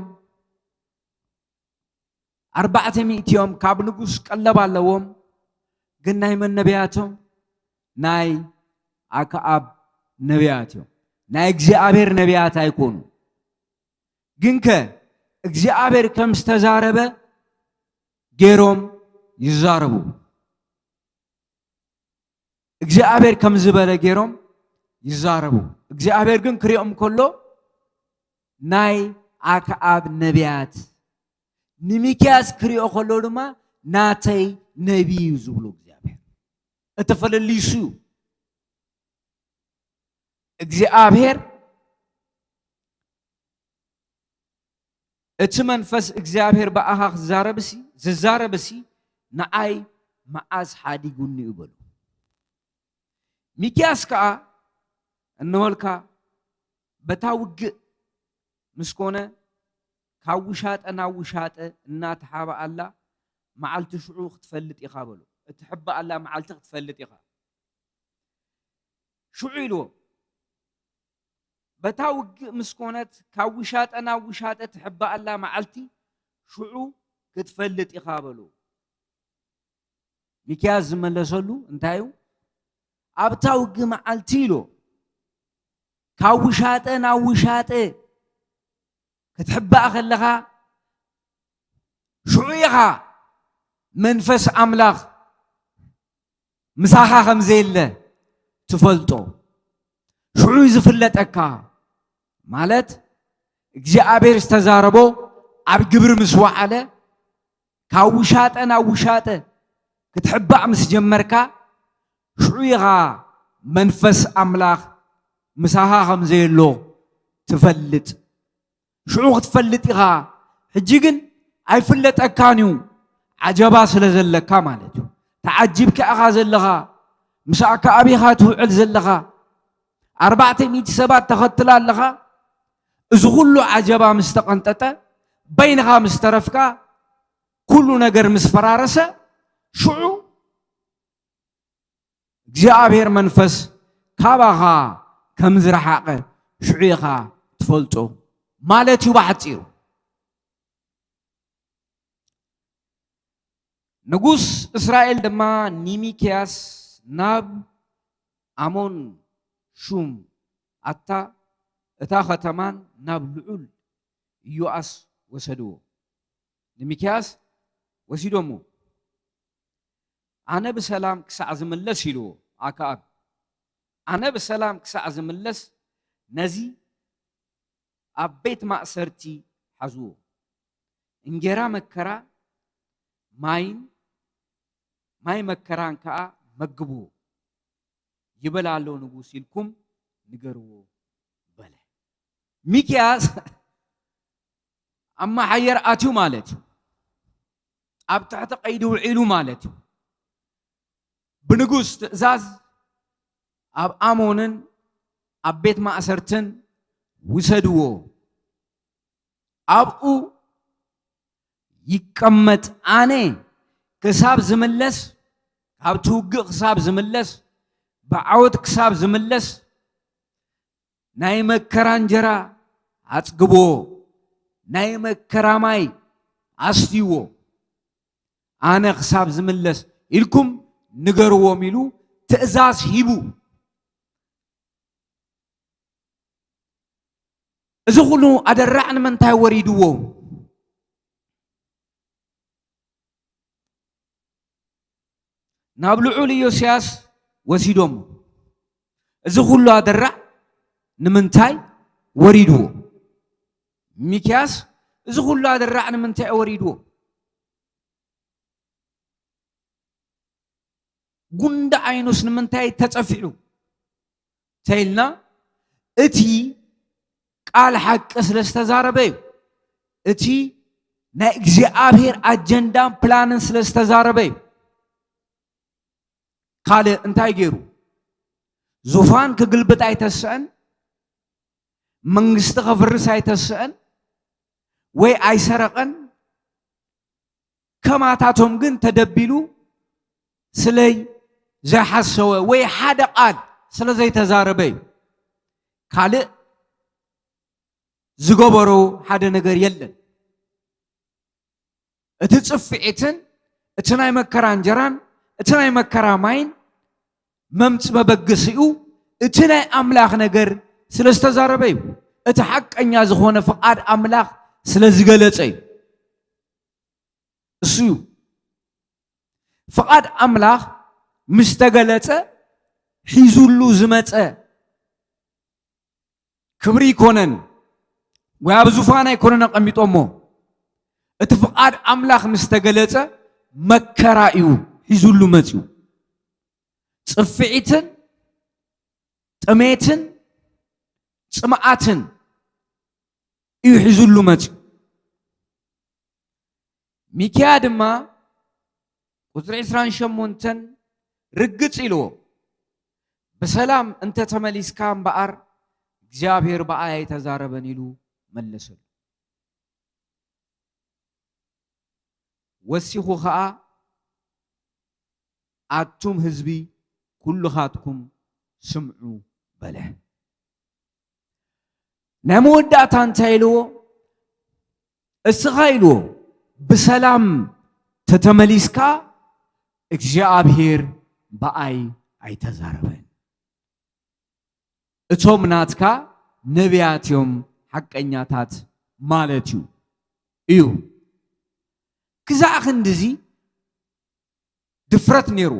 400 እዮም ካብ ንጉስ ቀለብ ኣለዎም ግን ናይ መን ነቢያቶም ናይ ኣክዓብ ነቢያት እዮም ናይ እግዚአብሔር ነቢያት ኣይኮኑ ግን ከ እግዚአብሔር ከም ዝተዛረበ ገይሮም ይዛረቡ እግዚአብሔር ከም ዝበለ ገይሮም ይዛረቡ እግዚአብሔር ግን ክሪኦም ከሎ ናይ ኣክዓብ ነቢያት ንሚክያስ ክሪኦ ከሎ ድማ ናተይ ነቢይ ዝብሉ እግዚአብሔር እተፈለልይሱ እግዚአብሔር እቲ መንፈስ እግዚአብሔር በኣኻ ዝዛረበሲ ንዓይ መዓዝ ሓዲጉኒ ይበሉ ሚክያስ ከዓ እንበልካ በታ ውግእ ምስኮነ ካብ ውሻጠ ናብ ውሻጠ እናተሓባ ኣላ መዓልቲ ሽዑ ክትፈልጥ ኢኻ በሉ እትሕባ ኣላ መዓልቲ ክትፈልጥ ኢኻ ሽዑ ኢልዎ በታ ውግእ ምስኮነት ካብ ውሻጠ ናብ ውሻጠ ትሕባ ኣላ መዓልቲ ሽዑ ክትፈልጥ ኢኻ በሉ ሚክያስ ዝመለሰሉ እንታይ እዩ ኣብታ ውግእ መዓልቲ ኢሎ ካብ ውሻጠ ናብ ውሻጠ ክትሕባእ ከለኻ ሽዑ ኢኻ መንፈስ ኣምላኽ ምሳኻ ከም ዘየለ ትፈልጦ ሽዑ ዝፍለጠካ ማለት እግዚአብሔር ዝተዛረቦ ኣብ ግብሪ ምስ ወዓለ ካብ ውሻጠ ናብ ውሻጠ ክትሕባእ ምስ ጀመርካ ሽዑ ኢኻ መንፈስ ኣምላኽ ምሳኻ ከም ዘየሎ ትፈልጥ ሽዑ ክትፈልጥ ኢኻ ሕጂ ግን ኣይፍለጠካን እዩ ዓጀባ ስለ ዘለካ ማለት እዩ ተዓጅብካ ኢኻ ዘለኻ ምስኣካ ኣብኻ ትውዕል ዘለኻ 400 ሰባት ተኸትላ ኣለኻ እዚ ኩሉ ዓጀባ ምስ ተቐንጠጠ በይንኻ ምስ ተረፍካ ኩሉ ነገር ምስ ፈራረሰ ሽዑ እግዚአብሔር መንፈስ ካባኻ ከም ዝረሓቐ ሽዑ ኢኻ ትፈልጦ ማለት እዩ ባሕፂሩ ንጉስ እስራኤል ድማ ኒሚክያስ ናብ ኣሞን ሹም ኣታ እታ ከተማን ናብ ልዑል ኢዮአስ ወሰድዎ ኒሚክያስ ወሲዶሞ ኣነ ብሰላም ክሳዕ ዝምለስ ኢልዎ ኣክዓብ ኣነ ብሰላም ክሳዕ ዝምለስ ነዚ ኣብ ቤት ማእሰርቲ ሓዝዎ እንጀራ መከራ ማይ መከራን ከዓ መግብዎ ይበላ ኣሎ ንጉስ ኢልኩም ንገርዎ በለ ሚክያስ ኣማ ሓየር ኣትዩ ማለት እዩ ኣብ ትሕቲ ቀይዲ ውዒሉ ማለት እዩ ብንጉስ ትእዛዝ ኣብ ኣሞንን ኣብ ቤት ማእሰርትን ውሰድዎ ኣብኡ ይቀመጥ ኣነ ክሳብ ዝምለስ ካብ ትውግእ ክሳብ ዝምለስ ብዓወት ክሳብ ዝምለስ ናይ መከራ እንጀራ ኣጽግቦ ናይ መከራ ማይ ኣስትይዎ ኣነ ክሳብ ዝምለስ ኢልኩም ንገርዎም ኢሉ ትእዛዝ ሂቡ እዚ ኩሉ ኣደራዕ ንምንታይ ወሪድዎ ናብ ልዑል ኢዮስያስ ወሲዶም እዚ ኩሉ ኣደራዕ ንምንታይ ወሪድዎ ሚክያስ እዚ ኩሉ ኣደራዕ ንምንታይ ወሪድዎ ጉንዳ ዓይኑስ ንምንታይ ተጸፊዑ ተይልና እቲ ቃል ሓቂ ስለዝተዛረበ እዩ እቲ ናይ እግዚኣብሔር ኣጀንዳን ፕላንን ስለዝተዛረበ እዩ ካልእ እንታይ ገይሩ ዙፋን ክግልብጥ ኣይተስአን መንግስቲ ከፍርስ ኣይተስአን ወይ ኣይሰረቀን ከማታቶም ግን ተደቢሉ ስለይ ዘይሓሰወ ወይ ሓደ ቃል ስለዘይተዛረበ እዩ ካልእ ዝገበሮ ሓደ ነገር የለን እቲ ጽፍዒትን እቲ ናይ መከራ እንጀራን እቲ ናይ መከራ ማይን መምጽ በበግስኡ እቲ ናይ ኣምላኽ ነገር ስለዝተዛረበ እዩ እቲ ሓቀኛ ዝኾነ ፍቃድ ኣምላኽ ስለዝገለጸ እዩ እሱ እዩ ፍቃድ ኣምላኽ ምስ ተገለጸ ሒዙሉ ዝመጸ ክብሪ ይኮነን ወይ ኣብ ዙፋን ኣይኮነን ኣቐሚጦሞ እቲ ፍቃድ ኣምላኽ ምስ ተገለጸ መከራ እዩ ሒዙሉ መጽኡ ጽፍዒትን ጥሜትን ጽምዓትን እዩ ሒዙሉ መጽኡ ሚክያ ድማ ቁጥሪ 28 ርግጽ ኢልዎ በሰላም እንተ ተመሊስካ እምበኣር እግዚአብሔር በአይ አይተዛረበን ኢሉ መለሰሉ ወሲኹ ኸዓ አቱም ህዝቢ ኩልኻትኩም ስምዑ በለ ናይ መወዳእታ እንታይ ኢልዎ እስኻ ኢልዎ ብሰላም ተተመሊስካ እግዚአብሔር በአይ አይተዛረበን እቶም ናትካ ነቢያት እዮም ሐቀኛታት ማለት እዩ ክዛዕ ክንድዚ ድፍረት ነይሩ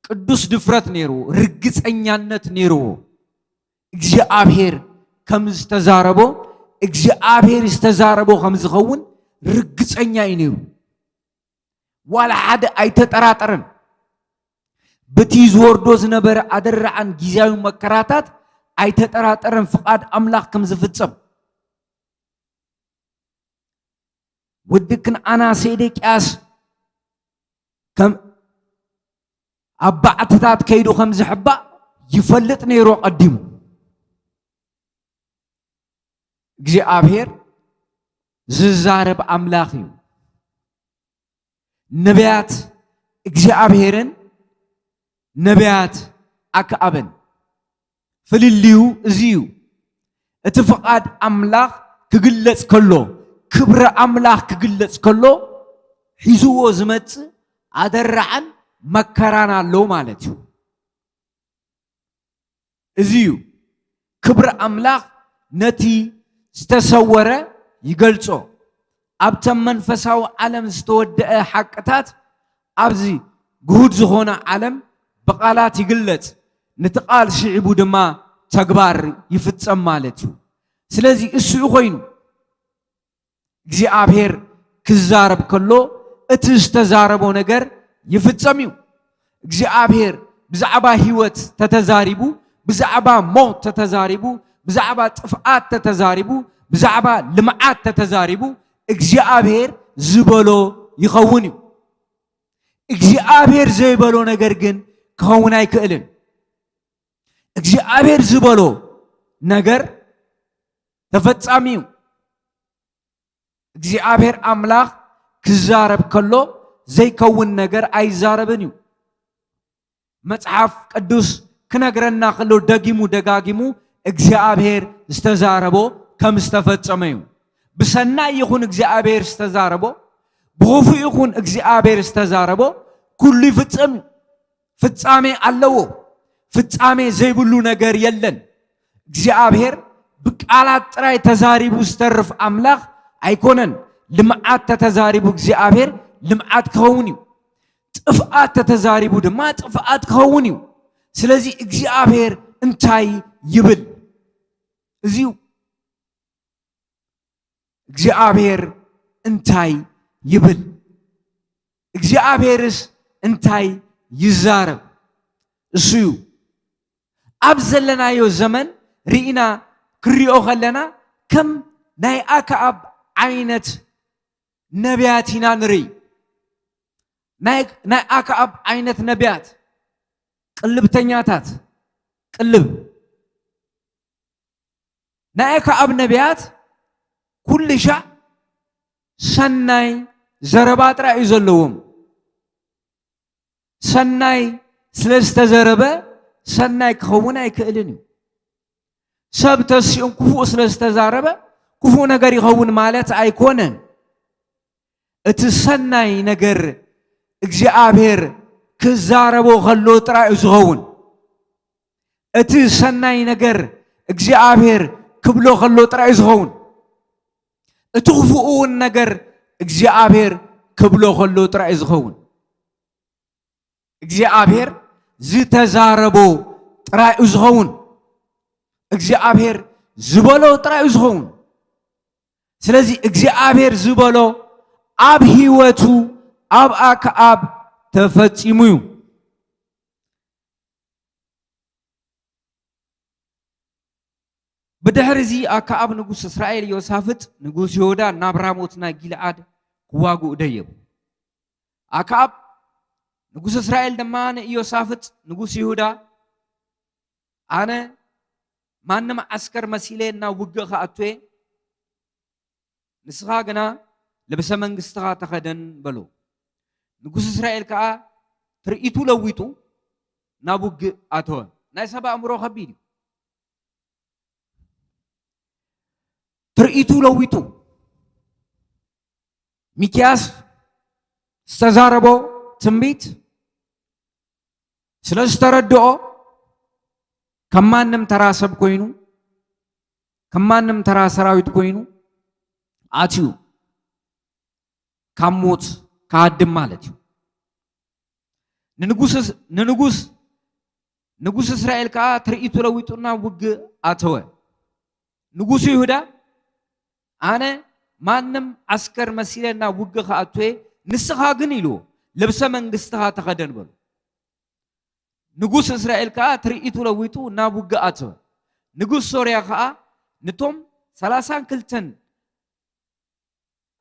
ቅዱስ ድፍረት ነይሩ ርግጸኛነት ነይሩ እግዚአብሔር ከም ዝተዛረቦ እግዚአብሔር ዝተዛረቦ ከም ዝኸውን ርግጸኛ እዩ ነይሩ ዋላ ሓደ ኣይተጠራጠረን በቲ ዝወርዶ ዝነበረ ኣደራዓን ጊዜያዊ መከራታት ኣይተጠራጠረን ፍቃድ ኣምላኽ ከም ዝፍጸም ወድክን ኣና ሴዴቅያስ ከም ኣባዕትታት ከይዱ ከም ዝሕባእ ይፈልጥ ነይሩ ቀዲሙ እግዚአብሔር ዝዛረብ ኣምላኽ እዩ ነቢያት እግዚአብሔርን ነቢያት ኣክዓብን ፍልልዩ እዚዩ እቲ ፍቃድ ኣምላኽ ክግለጽ ከሎ ክብረ ኣምላኽ ክግለጽ ከሎ ሒዝዎ ዝመጽእ ኣደራዓን መከራን ኣሎ ማለት እዩ እዚዩ ክብረ ኣምላኽ ነቲ ዝተሰወረ ይገልጾ ኣብተም መንፈሳዊ ዓለም ዝተወደአ ሓቅታት ኣብዚ ግሁድ ዝኾነ ዓለም በቃላት ይግለጽ ንትቃል ሽዕቡ ድማ ተግባር ይፍጸም ማለት እዩ ስለዚ እሱ ኮይኑ እግዚአብሔር ክዛረብ ከሎ እቲ ዝተዛረቦ ነገር ይፍጸም እዩ እግዚአብሔር ብዛዕባ ህይወት ተተዛሪቡ ብዛዕባ ሞት ተተዛሪቡ ብዛዕባ ጥፍኣት ተተዛሪቡ ብዛዕባ ልምዓት ተተዛሪቡ እግዚአብሔር ዝበሎ ይኸውን እዩ እግዚአብሔር ዘይበሎ ነገር ግን ክኸውን ኣይክእልን። እግዚአብሔር ዝበሎ ነገር ተፈጻሚ እዩ። እግዚአብሔር አምላክ ክዛረብ ከሎ ዘይከውን ነገር ኣይዛረብን እዩ። መጽሐፍ ቅዱስ ክነግረና ከሎ ደጊሙ ደጋጊሙ እግዚአብሔር ዝተዛረቦ ከም ዝተፈጸመ እዩ። ብሰናይ ይኹን እግዚአብሔር ዝተዛረቦ ብኽፉእ ይኹን እግዚአብሔር ዝተዛረቦ ኩሉ ይፍጸም። ፍጻሜ ኣለዎ። ፍጻሜ ዘይብሉ ነገር የለን። እግዚአብሔር ብቃላት ጥራይ ተዛሪቡ ዝተርፍ አምላክ ኣይኮነን። ልምዓት ተተዛሪቡ እግዚአብሔር ልምዓት ክኸውን እዩ። ጥፍአት ተተዛሪቡ ድማ ጥፍአት ክኸውን እዩ። ስለዚ እግዚአብሔር እንታይ ይብል? እዚዩ እግዚአብሔር እንታይ ይብል? እግዚአብሔርስ እንታይ ይዛረብ? እሱዩ ኣብ ዘለናዮ ዘመን ርኢና ክሪኦ ከለና ከም ናይ ኣክዓብ ዓይነት ነቢያት ኢና ንርኢ። ናይ ኣክዓብ ዓይነት ነቢያት ቅልብተኛታት ቅልብ ናይ ኣክዓብ ነቢያት ኩሉ ሻዕ ሰናይ ዘረባ ጥራይ እዩ ዘለዎም። ሰናይ ስለ ዝተዘረበ ሰናይ ክኸውን ኣይክእልን እዩ። ሰብ ተሲኦም ክፉእ ስለ ዝተዛረበ ክፉእ ነገር ይኸውን ማለት ኣይኮነን። እቲ ሰናይ ነገር እግዚአብሔር ክዛረቦ ከሎ ጥራይ እዩ ዝኸውን። እቲ ሰናይ ነገር እግዚአብሔር ክብሎ ከሎ ጥራይ እዩ ዝኸውን። እቲ ክፉእውን ነገር እግዚአብሔር ክብሎ ከሎ ጥራይ እዩ ዝኸውን። እግዚአብሔር ዝተዛረቦ ጥራይ እዩ ዝኸውን። እግዚአብሔር ዝበሎ ጥራይ እዩ ዝኸውን። ስለዚ እግዚአብሔር ዝበሎ ኣብ ህይወቱ ኣብ ኣክዓብ ተፈጺሙ እዩ። ብድሕሪ እዚ ኣክዓብ ንጉስ እስራኤል ዮሳፍጥ ንጉስ ይሁዳ ናብ ራሞትና ጊልዓድ ክዋግኡ ደየቡ። ኣክዓብ ንጉስ እስራኤል ድማ ንኢዮሳፍጥ ንጉስ ይሁዳ ኣነ ማንም ዓስከር መሲለ ናብ ውግእ ከኣትዌ ንስኻ ግና ልብሰ መንግስትኻ ተኸደን በሎ። ንጉስ እስራኤል ከዓ ትርኢቱ ለዊጡ ናብ ውግእ ኣተወ። ናይ ሰብ ኣእምሮ ከቢድ እዩ። ትርኢቱ ለዊጡ ሚክያስ ዝተዛረቦ ትንቢት ስለ ዝተረድኦ ከም ማንም ተራ ሰብ ኮይኑ ከም ማንም ተራ ሰራዊት ኮይኑ ኣትዩ ካብ ሞት ካድም ማለት እዩ። ንጉስ እስራኤል ከዓ ትርኢቱ ለዊጡና ውግእ ኣተወ። ንጉስ ይሁዳ ኣነ ማንም ዓስከር መሲለና ውግእ ከኣትዌ ንስኻ ግን ኢልዎ ልብሰ መንግስትኻ ተኸደን በሉ። ንጉስ እስራኤል ከዓ ትርኢቱ ለዊጡ ናብ ውግእ ኣተወ። ንጉስ ሶርያ ከዓ ነቶም 32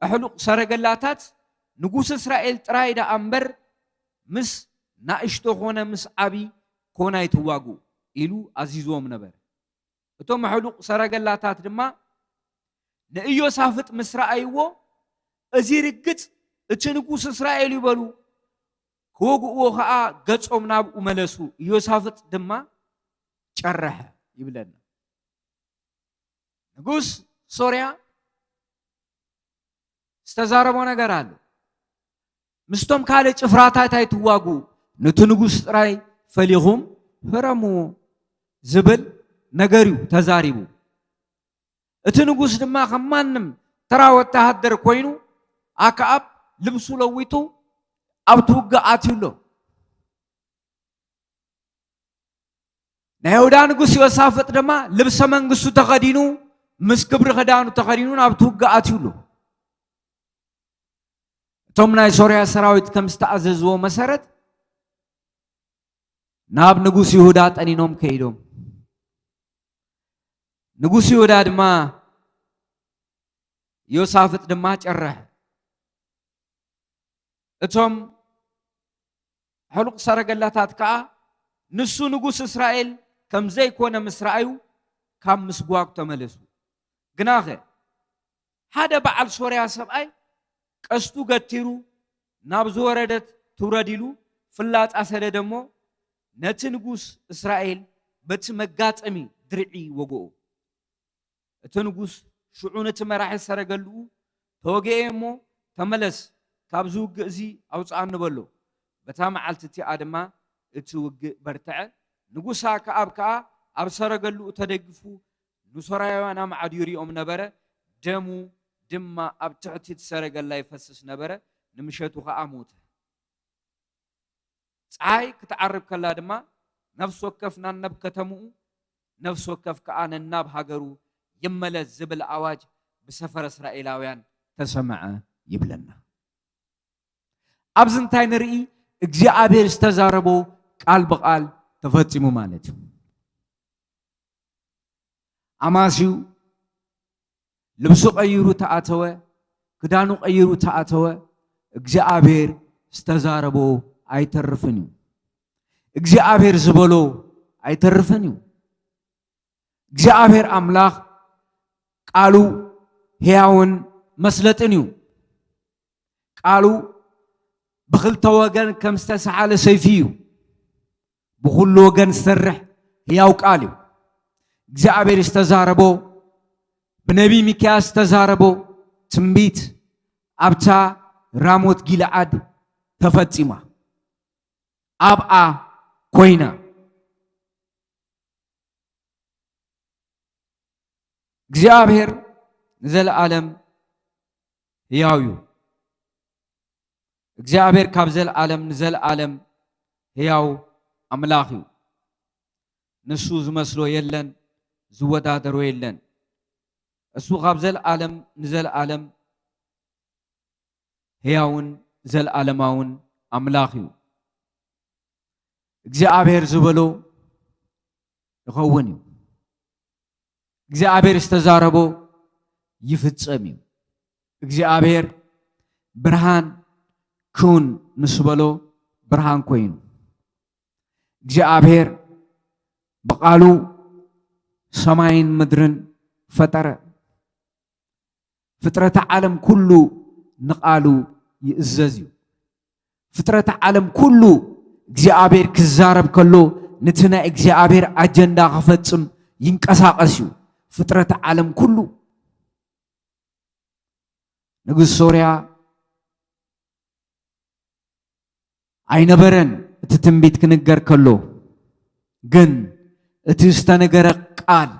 ኣሕሉቕ ሰረገላታት ንጉስ እስራኤል ጥራይ ዳ እምበር ምስ ናእሽቶ ኮነ ምስ ዓቢ ኮነ ኣይትዋጉ ኢሉ ኣዚዝዎም ነበር። እቶም ኣሕሉቕ ሰረገላታት ድማ ንኢዮሳፍጥ ምስ ረኣይዎ እዚ ርግጽ እቲ ንጉስ እስራኤል ይበሉ ክወግእዎ ከዓ ገጾም ናብኡ መለሱ። ኢዮሳፍጥ ድማ ጨረሐ ይብለና። ንጉስ ሶርያ ዝተዛረቦ ነገር አለ። ምስቶም ካልእ ጭፍራታት ኣይትዋጉ ነቲ ንጉስ ጥራይ ፈሊኹም ፍረምዎ ዝብል ነገር እዩ ተዛሪቡ። እቲ ንጉስ ድማ ከም ማንም ተራ ወታሃደር ኮይኑ ኣክዓብ ልብሱ ለዊጡ ኣብቲ ውግእ ኣትዩሎ። ናይ ይሁዳ ንጉስ ዮሳፍጥ ድማ ልብሰ መንግስቱ ተኸዲኑ ምስ ክብሪ ክዳኑ ተኸዲኑ ኣብቲ ውግእ ኣትዩሎ። እቶም ናይ ሶርያ ሰራዊት ከም ዝተኣዘዝዎ መሰረት ናብ ንጉስ ይሁዳ ጠኒኖም ከይዶም ንጉስ ይሁዳ ድማ ዮሳፍጥ ድማ ጨረሐ። እቶም حلق سرقلاتات كا نسو نقوس إسرائيل كم زي كون مسرائيو كم مسقواق تملسو جناخه هذا بعل سوريا سبعي قستو قتيرو نابزو وردت تورديلو فلات أسد دمو نتنقوس إسرائيل بتمقات أمي درعي وقو تنقوس شعونة مراحل سرقلو توقي امو تملس كابزو قزي أو تعان بلو بتام عالتتي آدما اتوق برتع نقوسها كأبكا أب سرقلو تدقفو نصرايوانا مع ديوري أم نبرة دمو دما أب تعتي تسرقل لا يفسس نبرة نمشيتو خاموت سعي كتعرب كلا دما نفس وكفنا النب كتمو نفس وكف كأن الناب هاجرو يملز زبل أواج بسفر إسرائيلاويان تسمع يبلنا أبزن تاينري እግዚአብሔር استزاربو قال بقال تفتصمو مالتو أماسيو لبسو قيرو تأتوه كدانو قيرو تأتوه እግዚአብሔር استزاربو አይተርፍኒው እግዚአብሔር ዝበሎ አይተርፍኒው እግዚአብሔር አምላክ ቃሉ ሕያውን መስለጥኒው ቃሉ بخلت وجن كم استسعال سيفيو بخل وجن سرح ياو قالو እግዚአብሔር استزاربو بنبي ميكاس استزاربو تنبيت أبتا راموت جيلعاد تفتيما أبقى كوينا እግዚአብሔር ዘለዓለም ሕያው እግዚአብሔር ካብ ዘለዓለም ንዘለዓለም ሕያው አምላክ እዩ ንሱ ዝመስሎ የለን ዝወዳደሮ የለን እሱ ካብ ዘለዓለም ንዘለዓለም ሕያውን ዘለዓለማውን አምላክ እዩ እግዚአብሔር ዝበሎ ይኸውን እዩ እግዚአብሔር استزارቦ ይፍጸም እዩ እግዚአብሔር ብርሃን كون نسبلو برهان كوين እግዚአብሔር بقالو سماين مدرن فتر فترة عالم كله نقالو يأززيو فترة عالم كله እግዚአብሔር كزارب كله نتنا እግዚአብሔር أجندا خفتم ينقساقسيو فترة عالم كله نقول سوريا አይነበረን እቲ ትንቢት ክንገር ከሎ ግን እቲ ዝተነገረ ቃል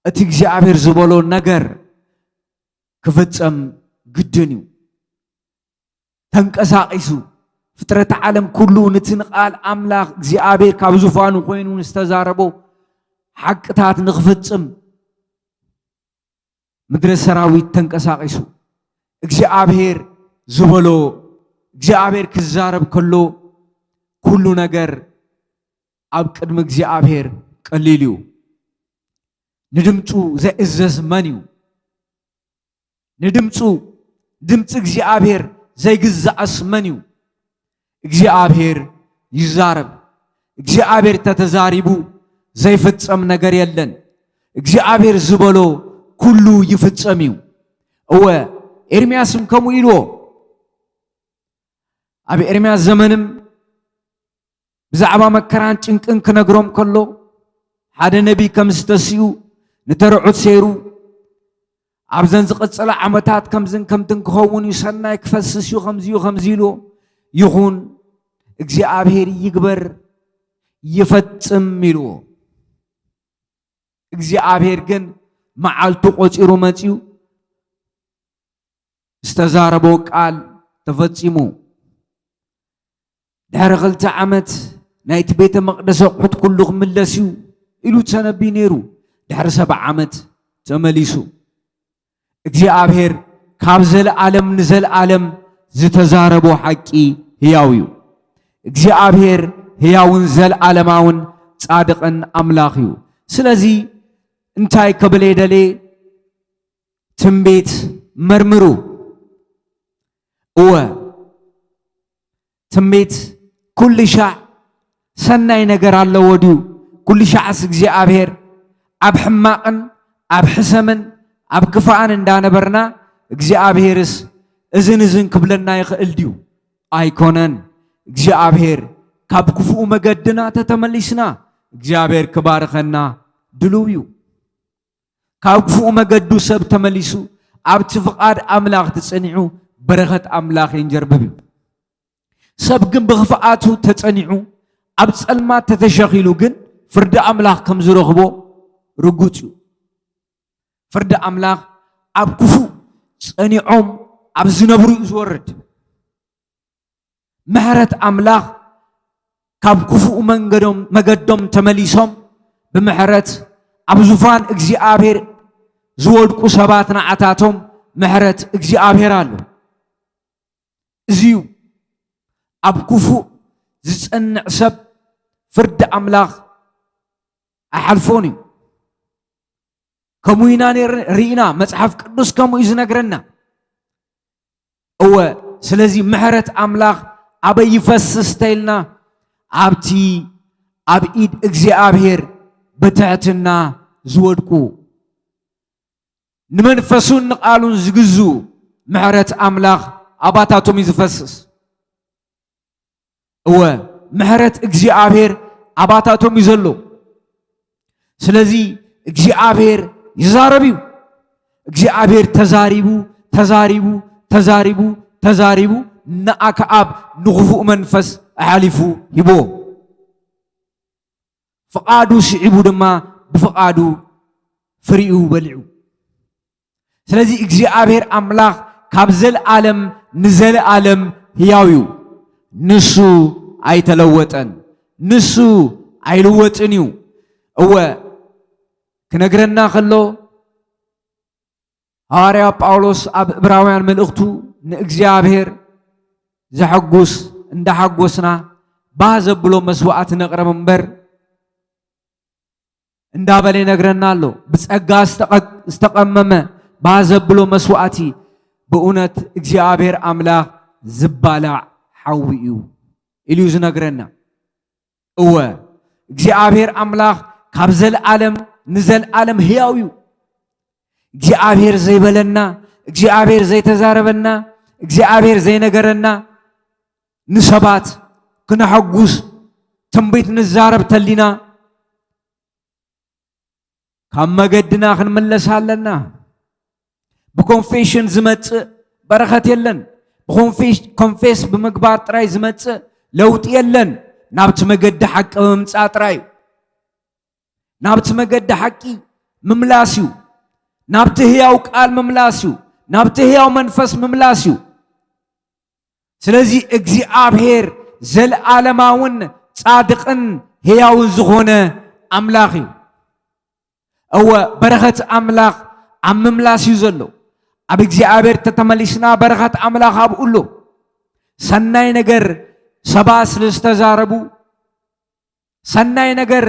እቲ እግዚአብሔር ዝበሎ ነገር ክፍጸም ግድን እዩ ተንቀሳቂሱ ፍጥረት ዓለም ኩሉ ነትን ቃል አምላክ እግዚአብሔር ካብ ዙፋኑ ኮይኑ ዝተዛረቦ ሓቅታት ንኽፍጽም ምድረ ሰራዊት ተንቀሳቂሱ እግዚአብሔር ዝበሎ እግዚአብሔር ክዛረብ ከሎ ኩሉ ነገር ኣብ ቅድሚ እግዚአብሔር ቀሊል እዩ ንድምፁ ዘእዘዝ መን እዩ ንድምፁ ድምፂ እግዚአብሔር ዘይግዛእስ መን እዩ እግዚአብሔር ይዛረብ እግዚአብሔር ተተዛሪቡ ዘይፍጸም ነገር የለን እግዚአብሔር ዝበሎ ኩሉ ይፍጸም እዩ እወ ኤርምያስም ከምኡ ኢልዎ أبي إرمياس زمنم بزعبا مكران چنقن كنغروم كله هذا نبي كم استسيو نترعد سيرو أبزن زقصلا عمتات كمزن كم تنكهون يسنا يكفسسيو خمزيلو يخون እግዚአብሔር ይግበር ይፈጽም ሚሉ እግዚአብሔር ግን መዓልቱ ቆፂሩ መጺው استزارቦ ቃል ተፈጽሙ دار غلت عمت نايت بيت مقدس قد كله ملسيو إلو تنبي نيرو دار 7 عمت تمليسو እግዚአብሔር كابزل عالم نزل عالم زتزاربو حقي هياويو እግዚአብሔር هياون زل عالماون صادقن أملاخيو سلازي انتاي كبلي دلي تنبيت مرمرو تنبيت كل شاع سناي نجر الله وديو كل شاع እግዚአብሔር أب حماقن أب حسمن أب كفاءن اندانا برنا እግዚአብሔርስ እዝን ክብለና ይኽእል ዲዩ ኣይኮነን እግዚአብሔር ካብ ክፉኡ መገድና ተተመሊስና እግዚአብሔር ክባርከና ድሉዩ ካብ ክፉኡ መገዱ ሰብ ተመሊሱ ኣብቲ ፍቃድ ኣምላኽ ተጸኒዑ በረኸት ኣምላኽ ይንጀርብብ ሰብ ግን ብኽፍኣቱ ተጸኒዑ ኣብ ጸልማት ተተሸኺሉ ግን ፍርዲ ኣምላኽ ከም ዝረኽቦ ርጉጽ እዩ ፍርዲ ኣምላኽ ኣብ ክፉእ ጸኒዖም ኣብ ዝነብሩ ዝወርድ ምሕረት ኣምላኽ ካብ ክፉእ መገዶም ተመሊሶም ብምሕረት ኣብ ዙፋን እግዚአብሔር ዝወድቁ ሰባት ንዓታቶም ምሕረት እግዚአብሔር ኣሎ እዚዩ ኣብ ክፉእ ዝጸንዕ ሰብ ፍርዲ ኣምላኽ ኣሓልፎን እዩ ከምኡ ኢና ርኢና መጽሓፍ ቅዱስ ከምኡ ዝነግረና እወ ስለዚ ምሕረት ኣምላኽ ኣበይ ይፈስስ ተይልና ኣብቲ ኣብ ኢድ እግዚአብሔር በትሕትና ዝወድቁ ንመንፈሱን ንቃሉን ዝግዙ ምሕረት ኣምላኽ ኣባታቶም ይዝፈስስ እወ ምሕረት እግዚአብሔር ኣባታቶም ይዘሎ ስለዚ እግዚአብሔር ይዛረብዩ እግዚአብሔር ተዛሪቡ ንኣክዓብ ንኽፉእ መንፈስ ኣሓሊፉ ሂቦ ፍቃዱ ስዒቡ ድማ ብፍቃዱ ፍሪኡ በልዑ ስለዚ እግዚአብሔር ኣምላኽ ካብ ዘለዓለም ንዘለዓለም ሕያው እዩ ንሱ ኣይተለወጠን ንሱ ኣይልወጥን እዩ እወ ክነግረና ከሎ ሐዋርያ ጳውሎስ ኣብ ዕብራውያን መልእኽቱ ንእግዚአብሔር ዘሐጉስ እንዳሐጎስና ባዘብሎ መስዋዕት ነቅረብ እምበር እንዳበለ ይነግረና ኣሎ ብጸጋ ዝተቀመመ ባዘብሎ መስዋዕቲ በእውነት እግዚአብሔር ኣምላኽ ዝባላዕ ሓዊ እዩ ኢሉ ዝነግረና እወ እግዚአብሔር ኣምላኽ ካብ ዘለዓለም ንዘለዓለም ሕያው እዩ እግዚአብሔር ዘይበለና እግዚአብሔር ዘይተዛረበና እግዚአብሔር ዘይነገረና ንሰባት ክነሐጉስ ትንቢት ንዛረብ ተሊና ካብ መገድና ክንመለሳለና ብኮንፌሽን ዝመጽእ በረኸት የለን ብኮንፌስ ብምግባር ጥራይ ዝመጽእ ለውጥ የለን ናብቲ መገዲ ሓቂ ምምጻእ ጥራይ ናብቲ መገዲ ሓቂ ምምላስ እዩ ናብቲ ሕያው ቃል ምምላስ እዩ ናብቲ ሕያው መንፈስ ምምላስ እዩ ስለዚ እግዚአብሔር ዘለዓለማውን ጻድቅን ሕያውን ዝኾነ ኣምላኽ እዩ እወ በረኸት ኣምላኽ ኣብ ምምላስ እዩ ዘሎ ኣብ እግዚአብሔር ተተመሊስና በረኸት ኣምላኽ ኣብኡሎ ሰናይ ነገር ሰባት ስለዝተዛረቡ ሰናይ ነገር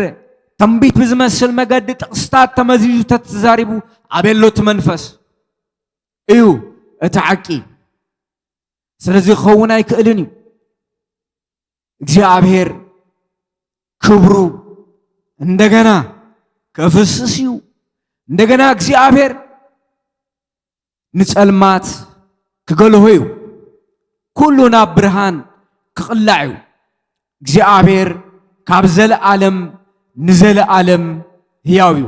ተንቢት ብዝመስል መገዲ ጥቅስታት ተመዚዙ ተተዛሪቡ ኣበሎት መንፈስ እዩ እቲ ሓቂ ስለዚ ክኸውን ኣይክእልን እዩ እግዚአብሔር ክብሩ እንደገና ከፍስስ እዩ እንደገና እግዚአብሔር ንጸልማት ክገልሆ እዩ ኩሉ ናብ ብርሃን ክቕላዕ እዩ እግዚአብሔር ካብ ዘለዓለም ንዘለዓለም ሕያው እዩ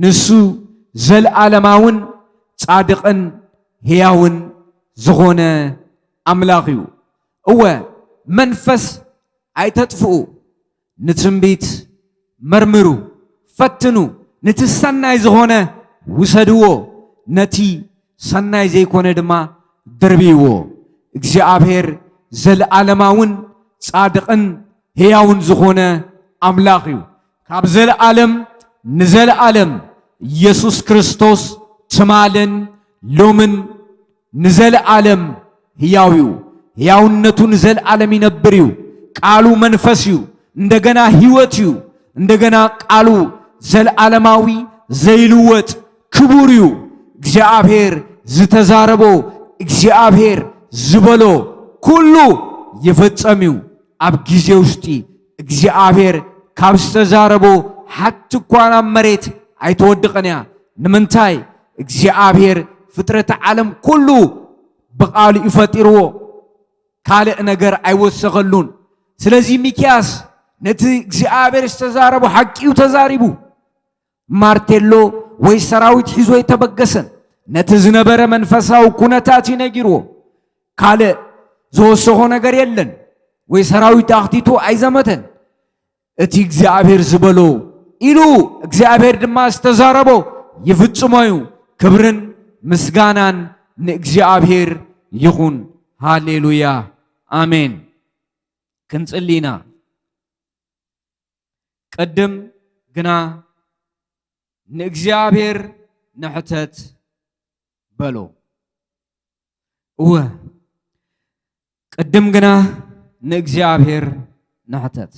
ንሱ ዘለዓለማውን ጻድቅን ሕያውን ዝኾነ ኣምላኽ እዩ እወ መንፈስ ኣይተጥፍኡ ንትንቢት መርምሩ ፈትኑ ነቲ ሰናይ ዝኾነ ውሰድዎ ነቲ ሰናይ ዘይኮነ ድማ ድርቢዎ እግዚአብሔር ዘለዓለማውን ጻድቅን ሕያውን ዝኾነ ኣምላኽ እዩ ካብ ዘለዓለም ንዘለዓለም ኢየሱስ ክርስቶስ ትማልን ሎምን ንዘለዓለም ሕያው እዩ ሕያውነቱ ንዘለዓለም ይነብር እዩ ቃሉ መንፈስ እዩ እንደገና ሕይወት እዩ እንደገና ቃሉ ዘለዓለማዊ ዘይልወጥ ክቡር እዩ እግዚአብሔር ዝተዛረቦ እግዚአብሔር ዝበሎ ኩሉ ይፈጸም እዩ ኣብ ግዜ ውሽጢ እግዚአብሔር ካብ ዝተዛረቦ ሓቲ እኳን ኣብ መሬት ኣይተወድቕን እያ። ንምንታይ? እግዚአብሔር ፍጥረት ዓለም ኩሉ ብቃሉ ይፈጢርዎ ካልእ ነገር ኣይወሰኸሉን። ስለዚ ሚክያስ ነቲ እግዚአብሔር ዝተዛረቦ ሓቂኡ ተዛሪቡ ማርቴሎ ወይ ሰራዊት ሒዞ የተበገሰን ነቲ ዝነበረ መንፈሳዊ ኩነታት ይነጊርዎ ካልእ ዝወሰኾ ነገር የለን ወይ ሰራዊት ኣኽቲቱ ኣይዘመተን። እቲ እግዚአብሔር ዝበሎ ኢሉ እግዚአብሔር ድማ ዝተዛረቦ ይፍጽሞ እዩ። ክብርን ምስጋናን ንእግዚአብሔር ይኹን። ሃሌሉያ አሜን። ክንጽሊና ቅድም ግና ንእግዚአብሔር ንሕተት በሎ እወ ቅድም ግና ንእግዚአብሔር ንሕተት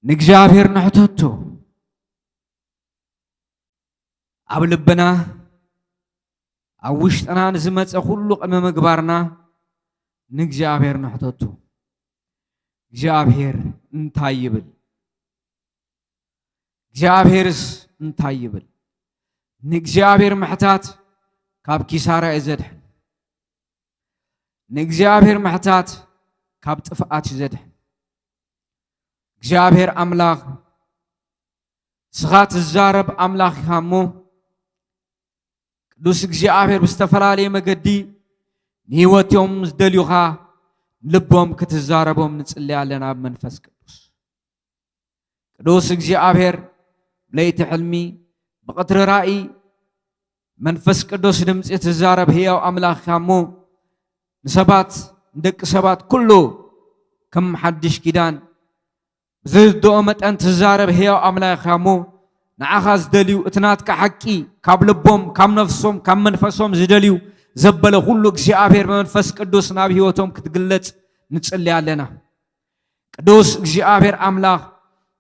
ንእግዚአብሔር ንሕተቶ ኣብ ልብና ኣብ ውሽጥና ንዝመፀ ኩሉ ቅድመ ምግባርና ንእግዚአብሔር ንሕተቶ እግዚአብሔር እንታይ ይብል? እግዚአብሔርስ እንታይ ይብል? ንእግዚአብሔር ምሕታት ካብ ኪሳራ ይዘድሕን ንእግዚአብሔር ምሕታት ካብ ጥፍኣት ይዘድሕን። እግዚአብሔር ኣምላኽ ስኻ ትዛረብ ኣምላኽ ኢኻ እሞ ቅዱስ እግዚአብሔር ብዝተፈላለየ መገዲ ንህይወቶም ዝደልዩኻ ልቦም ክትዛረቦም ንጽልይ ኣለና ብመንፈስ ቅዱስ። ቅዱስ እግዚአብሔር ለይቲ ሕልሚ ብቕትሪ ራእይ መንፈስ ቅዱስ ድምፂ ትዛረብ ሕያው ኣምላኽ ኢኻ እሞ ንሰባት ንደቂ ሰባት ኩሉ ከም ሓድሽ ኪዳን ብዝድኦ መጠን ትዛረብ ሕያው ኣምላኽ ኢኻ እሞ ንዓኻ ዝደልዩ እቲ ናትካ ሓቂ ካብ ልቦም ካብ ነፍሶም ካብ መንፈሶም ዝደልዩ ዘበለ ሁሉ እግዚአብሔር በመንፈስ ቅዱስ ናብ ህይወቶም ክትግለጽ ንጽልይ ኣለና። ቅዱስ እግዚአብሔር ኣምላኽ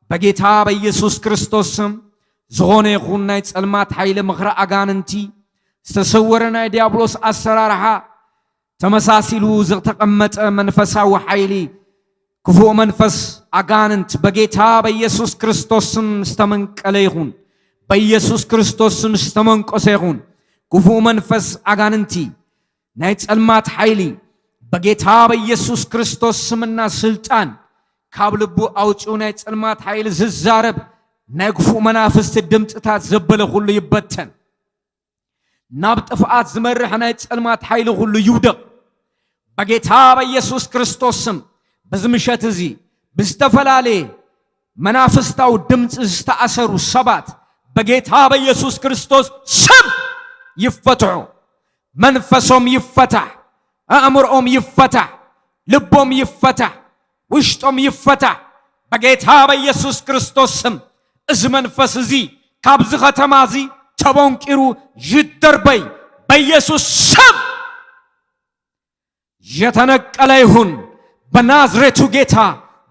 በጌታ በኢየሱስ ክርስቶስ ስም ዝኾነ ይኹን ናይ ጸልማት ኃይለ ምኽረ ኣጋንንቲ ዝተሰወረ ናይ ዲያብሎስ ኣሰራርሓ ተመሳሲሉ ዝተቐመጠ መንፈሳዊ ኃይሊ ክፉእ መንፈስ ኣጋንንት በጌታ በኢየሱስ ክርስቶስ ስም ዝተመንቀለ ይኹን። በኢየሱስ ክርስቶስ ስም ዝተመንቆሰ ይኹን። ክፉእ መንፈስ ኣጋንንቲ ናይ ጸልማት ኃይሊ በጌታ በኢየሱስ ክርስቶስ ስምና ስልጣን ካብ ልቡ ኣውጪው ናይ ጸልማት ኃይሊ ዝዛረብ ናይ ክፉእ መናፍስቲ ድምፅታት ዘበለ ሁሉ ይበተን። ናብ ጥፍኣት ዝመርሕ ናይ ጸልማት ኃይሊ ሁሉ ይውደቕ በጌታ በኢየሱስ ክርስቶስ ስም። በዚ ምሸት እዚ ብዝተፈላለየ መናፍስታዊ ድምፂ ዝተኣሰሩ ሰባት በጌታ በኢየሱስ ክርስቶስ ስም ይፈትሑ። መንፈሶም ይፈታሕ፣ ኣእምሮኦም ይፈታሕ፣ ልቦም ይፈታሕ፣ ውሽጦም ይፈታሕ በጌታ በኢየሱስ ክርስቶስ ስም። እዚ መንፈስ እዚ ካብዚ ከተማ እዚ ተቦንቂሩ ይደርበይ በኢየሱስ ስም። የተነቀለ ይሁን በናዝሬቱ ጌታ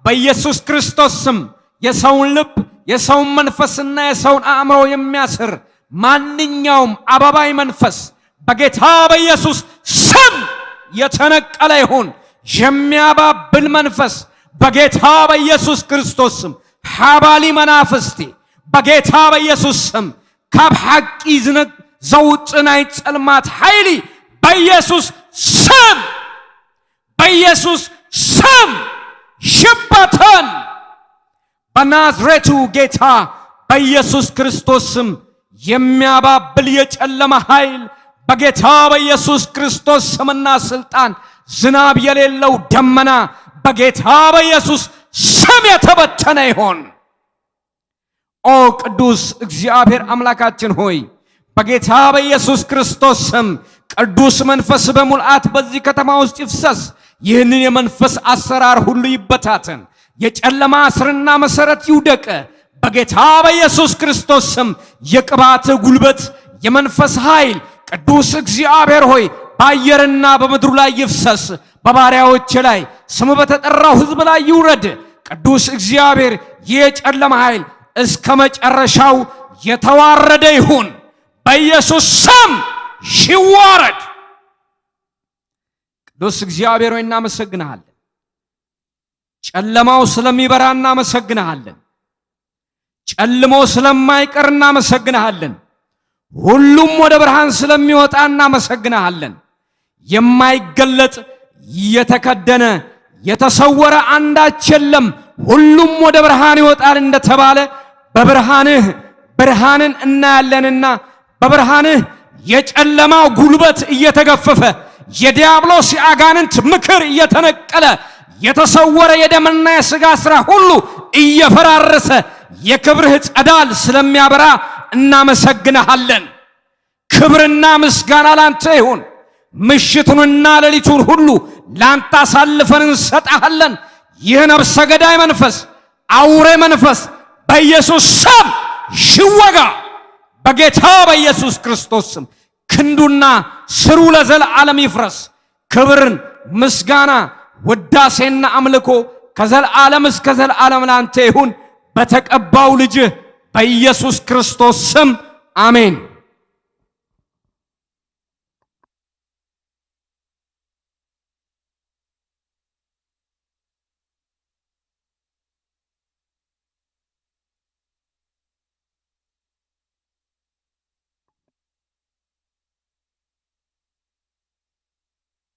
በኢየሱስ ክርስቶስ ስም። የሰውን ልብ የሰውን መንፈስና የሰውን አእምሮ የሚያስር ማንኛውም አባባይ መንፈስ በጌታ በኢየሱስ ስም የተነቀለ ይሁን። የሚያባብል መንፈስ በጌታ በኢየሱስ ክርስቶስ ስም። ሓባሊ መናፍስቲ በጌታ በኢየሱስ ስም ካብ ሓቂ ዘውፅእ ናይ ጸልማት ኃይሊ በኢየሱስ ስም በኢየሱስ ስም ሽበተን በናዝሬቱ ጌታ በኢየሱስ ክርስቶስ ስም። የሚያባብል የጨለማ ኃይል በጌታ በኢየሱስ ክርስቶስ ስምና ስልጣን ዝናብ የሌለው ደመና በጌታ በኢየሱስ ስም የተበተነ ይሆን። ኦ ቅዱስ እግዚአብሔር አምላካችን ሆይ በጌታ በኢየሱስ ክርስቶስ ስም ቅዱስ መንፈስ በሙልአት በዚህ ከተማ ውስጥ ይፍሰስ። ይህንን የመንፈስ አሰራር ሁሉ ይበታተን። የጨለማ ስርና መሰረት ይውደቅ በጌታ በኢየሱስ ክርስቶስ ስም። የቅባት ጉልበት የመንፈስ ኃይል ቅዱስ እግዚአብሔር ሆይ በአየርና በምድሩ ላይ ይፍሰስ። በባሪያዎች ላይ ስም በተጠራው ሕዝብ ላይ ይውረድ። ቅዱስ እግዚአብሔር የጨለማ ኃይል እስከ መጨረሻው የተዋረደ ይሁን በኢየሱስ ስም ይዋረድ። ቅዱስ እግዚአብሔር ሆይ እናመሰግናለን። ጨለማው ስለሚበራና እናመሰግንሃለን። ጨልሞ ስለማይቀር እናመሰግንሃለን። ሁሉም ወደ ብርሃን ስለሚወጣ እናመሰግንሃለን። የማይገለጥ የተከደነ የተሰወረ አንዳች የለም፣ ሁሉም ወደ ብርሃን ይወጣል እንደተባለ በብርሃንህ ብርሃንን እናያለንና በብርሃንህ የጨለማው ጉልበት እየተገፈፈ የዲያብሎስ የአጋንንት ምክር እየተነቀለ የተሰወረ የደምና የሥጋ ሥራ ሁሉ እየፈራረሰ የክብርህ ጸዳል ስለሚያበራ እናመሰግንሃለን። ክብርና ምስጋና ላንተ ይሁን። ምሽቱንና ሌሊቱን ሁሉ ላንተ አሳልፈን እንሰጣለን። ይህ ነፍሰ ገዳይ መንፈስ፣ አውሬ መንፈስ በኢየሱስ ስም ይወጋ። በጌታ በኢየሱስ ክርስቶስ ስም ክንዱና ስሩ ለዘላለም ይፍረስ። ክብርን፣ ምስጋና፣ ውዳሴና አምልኮ ከዘላለም እስከ ዘላለም ላንተ ይሁን። በተቀባው ልጅ በኢየሱስ ክርስቶስ ስም አሜን።